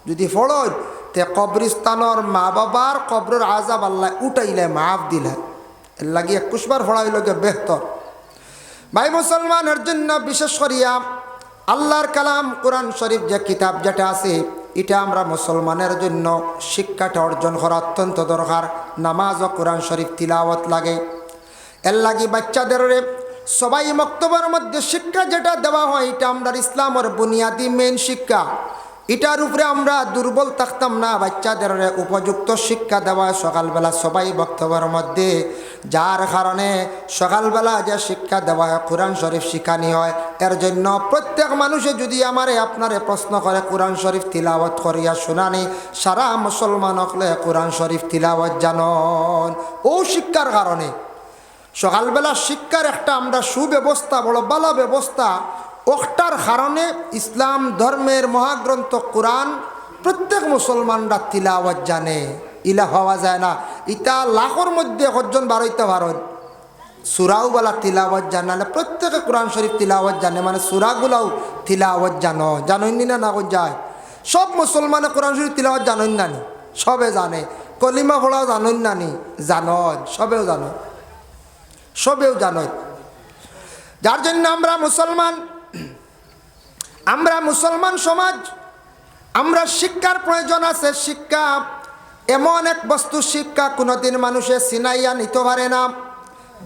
যদি ফড়ই তে কবরিস্তানর মা বাবার কবরের আজাব আল্লাহ উঠাইলে মাফ দিলে এর লাগি 21 বার ফড়াইল গে বেহতর। ভাই মুসলমানের জন্য বিশেষ করিয়া আল্লাহর কালাম কোরআন শরীফ যে কিতাব যেটা আছে এটা আমরা মুসলমানের জন্য শিক্ষাটা অর্জন করা অত্যন্ত দরকার। নামাজ ও কোরআন শরীফ তিলাওয়াত লাগে। এর লাগি বাচ্চাদের সবাই মক্তবের মধ্যে শিক্ষা যেটা দেওয়া হয় এটা আমরা ইসলামের বুনিয়াদি মেন শিক্ষা। এটার উপরে আমরা দুর্বল থাকতাম না। বাচ্চাদের উপযুক্ত শিক্ষা দেওয়া সকালবেলা সবাই বক্তব্যের মধ্যে, যার কারণে সকালবেলা যে শিক্ষা দেওয়া হয় কোরআন শরীফ শিখানি হয়। এর জন্য প্রত্যেক মানুষে যদি আমারে আপনারে প্রশ্ন করে কোরআন শরীফ তিলাওয়াত করিয়া শুনানি, সারা মুসলমান হকলে কোরআন শরীফ তিলাওয়াত জানন। ও শিক্ষার কারণে সকালবেলা শিক্ষার একটা আমরা সুব্যবস্থা, বড় ভালো ব্যবস্থা। ওটার কারণে ইসলাম ধর্মের মহাগ্রন্থ কোরআন প্রত্যেক মুসলমানরা তিলাওয়াত জানে। ইলা হওয়া যায় না, ইটা লাখের মধ্যে একজন বারোইতে পারেন সুরাও বলা তিলাওয়াত জানালে প্রত্যেকে কোরআন শরীফ তিলাওয়াত জানে, মানে সুরাগুলাও তিলাওয়াত জানোই না না যায়। সব মুসলমানে কোরআন শরীফ তিলাওয়াত জানোই না নি? সবে জানে। কলিমা পড়াও জানোই না নি? জানন, সবেও জানো। যার জন্য আমরা মুসলমান সমাজ, আমরা শিক্ষার প্রয়োজন আছে। শিক্ষা এমন এক বস্তু, শিক্ষা কোনোদিন মানুষে চিনাইয়া নিতে পারে না।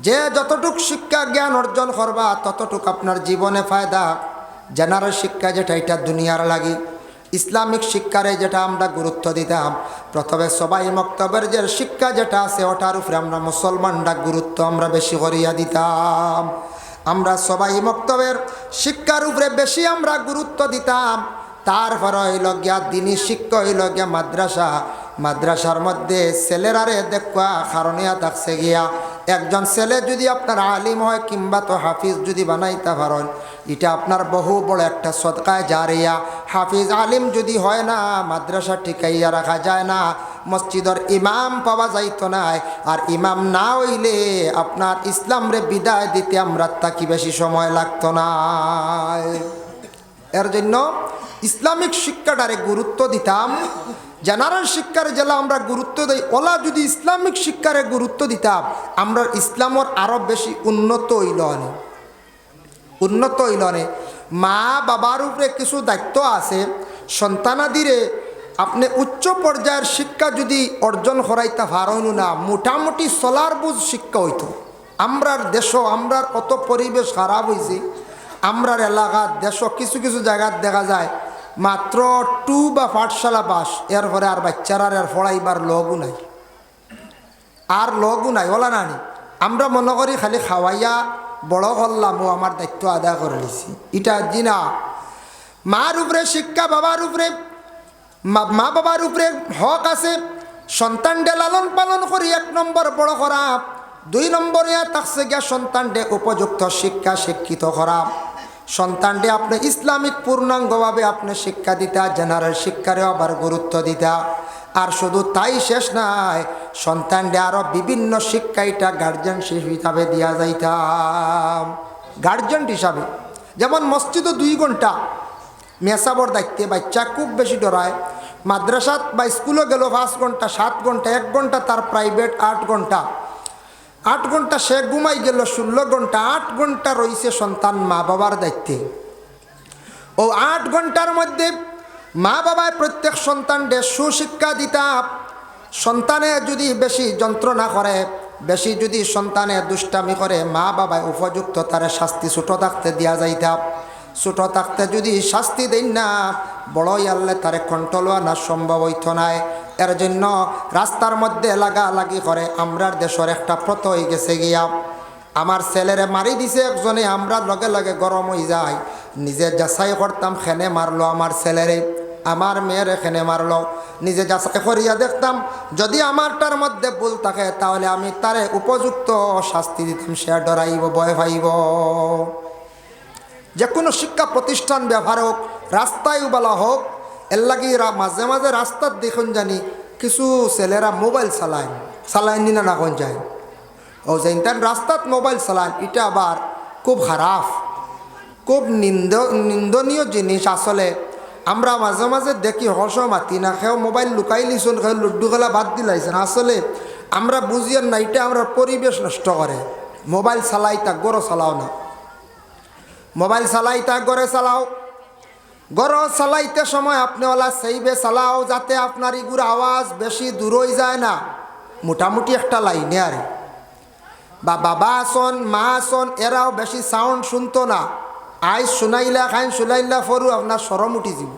যে যতটুক শিক্ষা জ্ঞান অর্জন করবা ততটুক আপনার জীবনে ফায়দা। জেনারেল শিক্ষা যেটা এটা দুনিয়ার লাগি, ইসলামিক শিক্ষারে যেটা আমরা গুরুত্ব দিতাম, প্রথমে সবাই মক্তবের যে শিক্ষা যেটা আছে ওটার উপরে আমরা মুসলমানরা গুরুত্ব আমরা বেশি করিয়া দিতাম। আমরা সবাই মক্তবের শিক্ষার উপরে বেশি আমরা গুরুত্ব দিতাম। তারপর হইল গিয়া দিনী শিক্ষা, হইল গিয়া মাদ্রাসার মধ্যে ছেলেরারে দেখা কারণিয়া থাকছে গিয়া একজন ছেলে যদি আপনার আলিম হয় কিংবা তো হাফিজ যদি বানাইতে পারেন, এটা আপনার বহু বড় একটা সদকায় জারিয়া। হাফিজ আলিম যদি হয় না, মাদ্রাসা টিকাইয়া রাখা যায় না, মসজিদের ইমাম পাওয়া যাইত না। আর ইমাম না হইলে আপনার ইসলামরে বিদায় দিতে আমরা তাকে বেশি সময় লাগতো না। এর জন্য ইসলামিক শিক্ষাটারে গুরুত্ব দিতাম। জেনারেল শিক্ষার জেলা আমরা গুরুত্ব দিই, ওলা যদি ইসলামিক শিক্ষারে গুরুত্ব দিতাম আমরা ইসলামের আরো বেশি উন্নত হইল। মা বাবার উপরে কিছু দায়িত্ব আছে। সন্তানাদিরে আপনি উচ্চ পর্যায়ের শিক্ষা যদি অর্জন করাইতে পারেন না, মোটামুটি চলার বুঝ শিক্ষা হইতো। আমরার দেশ, আমরার অত পরিবেশ খারাপ হয়েছে। আমরার এলাকার দেশ কিছু কিছু জায়গায় দেখা যায় মাত্র 2 বা পাঠশালা পাস, এরপরে আর বাচ্চারা আর পড়াইবার লগও নাই, ওলা নানি। আমরা মনে করি খালি খাওয়াইয়া বড় করলাম ও আমার দায়িত্ব আদায় করে নিছি, এটা জিনা। মার উপরে শিক্ষা, মা বাবার উপরে হক আছে। সন্তানডে লালন পালন করি 1 নম্বর বড় করা, 2 নম্বরে থাকছে গিয়া সন্তানডে উপযুক্ত শিক্ষা শিক্ষিত করা। সন্তানডে আপনি ইসলামিক পূর্ণাঙ্গভাবে আপনি শিক্ষা দিতা, জেনারেল শিক্ষারে আবার গুরুত্ব দিতা। আর শুধু তাই শেষ নাই, সন্তানডে আরও বিভিন্ন শিক্ষা এটা গার্জেনশিপ হিসাবে দিয়া যাইতাম। গার্জেন হিসাবে যেমন মসজিদও 2 ঘন্টা মেসাবর দায়িত্বে, বাচ্চা খুব বেশি ডরায়। মাদ্রাসাত বা স্কুলে গেল 5 ঘন্টা 7 ঘন্টা, 1 ঘন্টা তার প্রাইভেট 8 ঘন্টা, 8 ঘন্টা সে ঘুমাই গেল 16 ঘন্টা। 8 ঘন্টা রয়েছে সন্তান মা বাবার দায়িত্বে। ও 8 ঘন্টার মধ্যে মা বাবায় প্রত্যেক সন্তানকে সুশিক্ষা দিতা। সন্তানে যদি বেশি যন্ত্রণা করে, বেশি যদি সন্তানে দুষ্টামি করে, মা বাবায় উপযুক্ত তার শাস্তি ছোট থাকতে দেওয়া যাইতা। ছোট থাকতে যদি শাস্তি দেন না, বড়ই আল্লে তারে কন্ট্রোল আনা সম্ভব হইত নাই। এর জন্য রাস্তার মধ্যে লাগালাগি করে। আমরার দেশের একটা প্রথা হয়ে গেছে গিয়া, আমার ছেলেরে মারি দিছে একজনে, আমরা লগে লগে গরম হয়ে যায়। নিজে যাচাই করতাম খেনে মারলো আমার ছেলেরে, আমার মেয়ের এখানে মারলো। নিজে যাচাই করিয়া দেখতাম যদি আমারটার মধ্যে ভুল থাকে তাহলে আমি তারে উপযুক্ত শাস্তি দিতাম। সে ডরাইব, ভয় পাইব। যে কোনো শিক্ষা প্রতিষ্ঠান ব্যবহার হোক, রাস্তায় বলা হোক, এর লাগি মাঝে মাঝে রাস্তার দেখুন জানি কিছু ছেলেরা মোবাইল চালায় না কোন যায়। ও যেন রাস্তাত মোবাইল চালান, এটা আবার খুব খারাপ, খুব নিন্দনীয় জিনিস। আসলে আমরা মাঝে মাঝে দেখি হস মাতি না, খেয়েও মোবাইল লুকাই লিছুন, খেয়ে লুড্ডু খেলা বাদ দিলাইছেন। আসলে আমরা বুঝিয়েন না, এটা আমরা পরিবেশ নষ্ট করে। মোবাইল চালাই তা গড় চালাও না, মোবাইল চালাই তা গড়ে চালাও। গড় চালাইতে সময় আপনি ওলা সেইবে চালাও, যাতে আপনার ইগুর আওয়াজ বেশি দূর হয়ে যায় না, মোটামুটি একটা লাইনে। আর বা বাবা আসন মা আসন, এরাও বেশি সাউন্ড শুনতো না। আইস শুনাইলা খাইন শুনাইলা ফরু আপনার সরম উঠি যাব।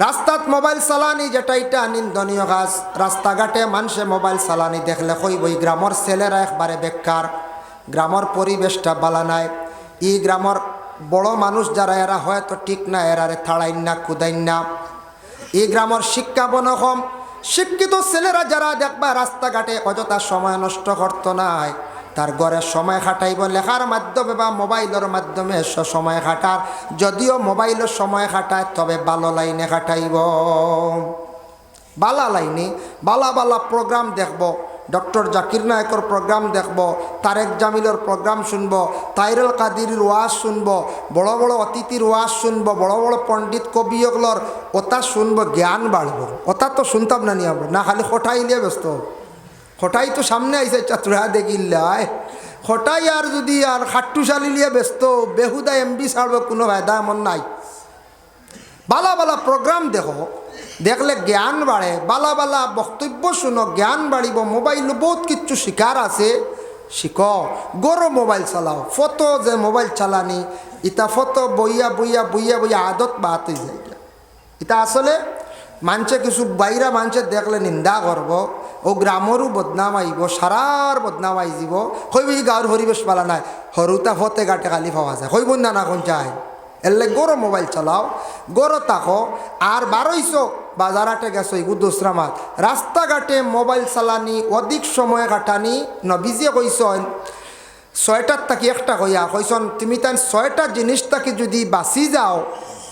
রাস্তাত মোবাইল চালানি যেটা এটা নিন্দনীয় কাজ। রাস্তাঘাটে মানুষে মোবাইল চালানি দেখলে কইবই গ্রামের ছেলেরা একবারে বেকার, গ্রামের পরিবেশটা বালা নাই। ই গ্রামের বড় মানুষ যারা এরা হয়তো ঠিক না, এরারে থাড়াইন না কুদাইন না। এই গ্রামের শিক্ষা বনকম, শিক্ষিত ছেলেরা যারা দেখবা রাস্তাঘাটে অযথা সময় নষ্ট করতো নাই, তার ঘরে সময় খাটাইব লেখার মাধ্যমে বা মোবাইলের মাধ্যমে সময় খাটার। যদিও মোবাইলের সময় খাটায়, তবে ভালো লাইনে খাটাইব, বালা লাইনে বালা বালা প্রোগ্রাম দেখব। ডক্টর জাকির নায়কের প্রোগ্রাম দেখব, তারেক জামিলের প্রোগ্রাম শুনব, তাইরুল কাদিরের ওয়াজ শুনব, বড় বড় অতিথির ওয়াজ শুনব, বড় বড় পণ্ডিত কবিগুলোর ওটা শুনব, জ্ঞান বাড়ব। ওটা তো শুনতাম না নিয়ে না, খালি হঠাই নিয়ে ব্যস্ত। হঠাই তো সামনে আইসে চাতুরা দেখিল্লায় হঠাই, আর যদি আর খাট্টুশালি নিয়ে ব্যস্ত, বেহুদা এমবি ছাড়ব, কোনো ফায়দা এমন নাই। বালা বালা প্রোগ্রাম দেখো, দেখলে জ্ঞান বাড়ে। বালা বালা বক্তব্য শুনো, জ্ঞান বাড়িব। মোবাইল বহুত কিচ্ছু শিকার আছে, শিখ। গরো মোবাইল চালাও, ফটো যে মোবাইল চালানি, ইটা ফটো বইয়া বইয়া বইয়া বইয়া আদত বাত হয়ে যায়। এটা আসলে মানুষে কিছু বাইরা মানুষের দেখলে নিন্দা করব, ও গ্রামেরও বদনাম আইব, সারার বদনাম আই যাব। হইব এই গাঁর পরিবেশ পালা নাই, হরুতা ফতে গাটে খালি পাওয়া যায়, হইব না না কোন চাই। এলে গরো মোবাইল চালাও, গরো তাকো। আর বারোইশো বাজারাটে গেছো এগু দোসরা মাত, রাস্তাঘাটে মোবাইল চালানি, অধিক সময় কাটানি। নবীজে কইসন 6টার থাকি একটা কইয়া কইসন, তুমি তাই 6টা জিনিস থাকি যদি বাঁচি যাও,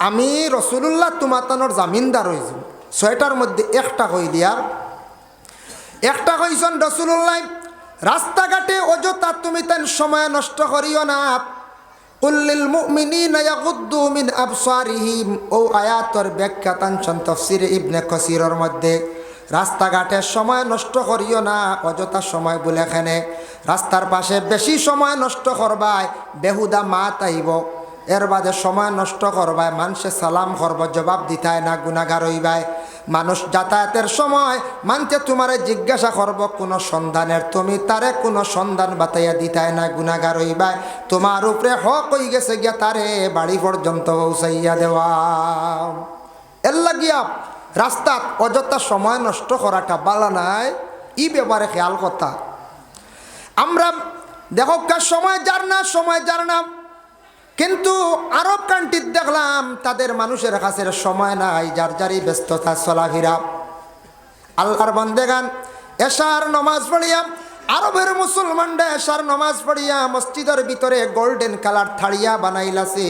আমি রসুল্লাহ তোমার তানোর জামিনদার হয়ে যাব। 6টার মধ্যে একটা কই দিয়ার, একটা কইসন রসুল্লাহ, রাস্তাঘাটে অযথা তুমি তাই সময় নষ্ট করিও না। কুল্লিল মুমিনিনা ইয়াগুদ্দু মিন আবসারিহিম, ও আয়াতর ব্যাখ্যা তানছেন তাফসীরে ইবনে কাসিরের মধ্যে। রাস্তাঘাটে সময় নষ্ট করিও না, অযথা সময় বলে এখানে রাস্তার পাশে বেশি সময় নষ্ট করবাই, বেহুদা মাত আইব। এর বাদে সময় নষ্ট করবাই, মানুষে সালাম করব, জবাব দিতায় না, গুনাহগার হইবাই। মানুষ যাতায়াতের সময় মানতে তোমারে জিজ্ঞাসা করব কোনো সন্ধানের, তুমি তারে কোনো সন্ধান বাতাইয়া দিতায় না, গুনাহগার হইবাই। তোমার উপরে হক হয়ে গেছে গিয়া তারে বাড়ি পর্যন্ত পৌঁছাইয়া দেওয়া। এর লাগিয়া রাস্তাত অযথা সময় নষ্ট করাটা বালা নাই, ই ব্যাপারে খেয়াল কথা। আমরা দেখো সময় যার না, সময় যার না। কিন্তু আরব কান্ট্রিত দেখলাম তাদের মানুষের কাছে সময় নাই, যার যারই ব্যস্ততা চলাফেরা। আল্লাহর বান্দেগান এশার নমাজ পড়িয়া, আরবের মুসলমানরা এশার নমাজ পড়িয়া মসজিদের ভিতরে গোল্ডেন কালার থাড়িয়া বানাইলাছে,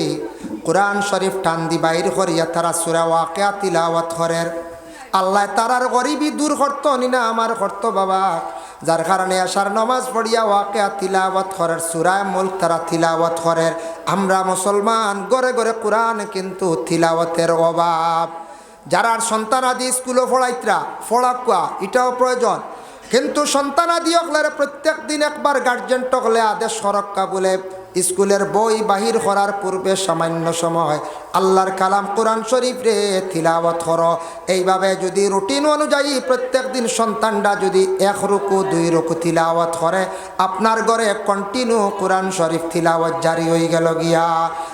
কোরআন শরীফ টান দি বাইর করিয়া তারা সূরা ওয়াকিয়া তিলাওয়াত করেন। আল্লাহ তারার গরিবি দূর করতো না, আমার করতো বাবা। যার কারণে আশার নমাজ পড়িয়া ওয়াকিয়া তিলাওয়াত করেন, সূরা মুলক তারা তিলাওয়াত করেন। আমরা মুসলমান ঘরে ঘরে কোরআন, কিন্তু তিলাওয়াতের অভাব। যারা সন্তানাদি স্কুলে পড়াইতরা পড়াকুয়া, এটাও প্রয়োজন। কিন্তু সন্তানাদি অকলের প্রত্যেক দিন একবার গার্জেন টকলে আদেশ সরক্কা বলে স্কুলের বই বাহির করার পূর্বে সামান্য সময় আল্লাহর কালাম কোরআন শরীফ রে তিলাওয়াত করো। এইভাবে যদি রুটিন অনুযায়ী প্রত্যেক দিন সন্তানরা যদি 1 রুকু 2 রুকু তিলাওয়াত করে, আপনার ঘরে কন্টিনিউ কোরআন শরীফ তিলাওয়াত জারি হয়ে গেল গিয়া।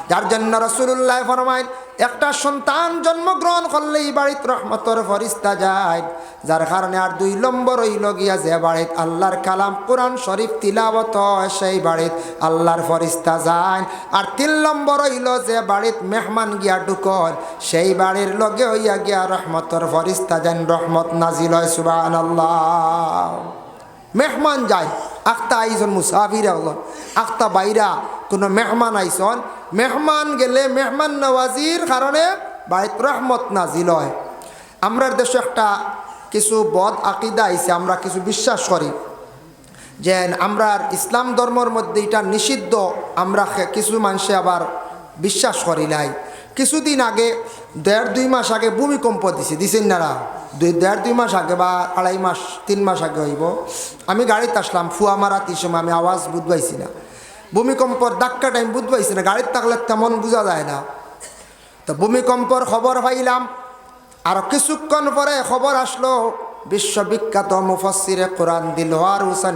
যার জন্য রাসূলুল্লাহ ফরমায়, একটা সন্তান জন্মগ্রহণ করলেই বাড়িতে রহমতের ফরিস্তা যায়। যার কারণে আর 2 নম্বর হইল গিয়া, যে বাড়িতে আল্লাহর কালাম কোরআন শরীফ তিলাওয়াত হয় সেই বাড়িতে আল্লাহর ফরিস্তা যায়। আর 3 নম্বর হইল, যে বাড়িতে মেহমান গিয়া ঢুকন সেই বাড়ির লগে হইয়া গিয়া রহমতের ফরিস্তা যান, রহমত নাজিল হয়। সুবহানাল্লাহ। মেহমান যায়, আখতা আইজন মুসাফির হলন, আখতা বাইরা কোনো মেহমান আইসন, মেহমান গেলে মেহমান নওয়াজির কারণে বাড়িতে রহমত নাজিল হয়। আমরার দেশে একটা কিছু বদ আকিদা আইছে, আমরা কিছু বিশ্বাস করি যে আমরা ইসলাম ধর্মের মধ্যে এটা নিষিদ্ধ, আমরা কিছু মানুষে আবার বিশ্বাস করি নাই। কিছুদিন আগে 1.5-2 মাস আগে ভূমিকম্প দিছেন না, 1.5-2 মাস আগে বা 2.5 মাস 3 মাস আগে হইব। আমি গাড়িতে আসলাম ফুয়ামারাতির সময়, আমি আওয়াজ বুঝবাইছি না, ভূমিকম্পর ধাক্কা টাইম বুঝবাইছি না, গাড়ির থাকলে তেমন বোঝা যায় না। তো ভূমিকম্পর খবর পাইলাম, আর কিছুক্ষণ পরে খবর আসলো বিশ্ববিখ্যাত মুফাসসিরে কোরআন দিলওয়ার হোসেন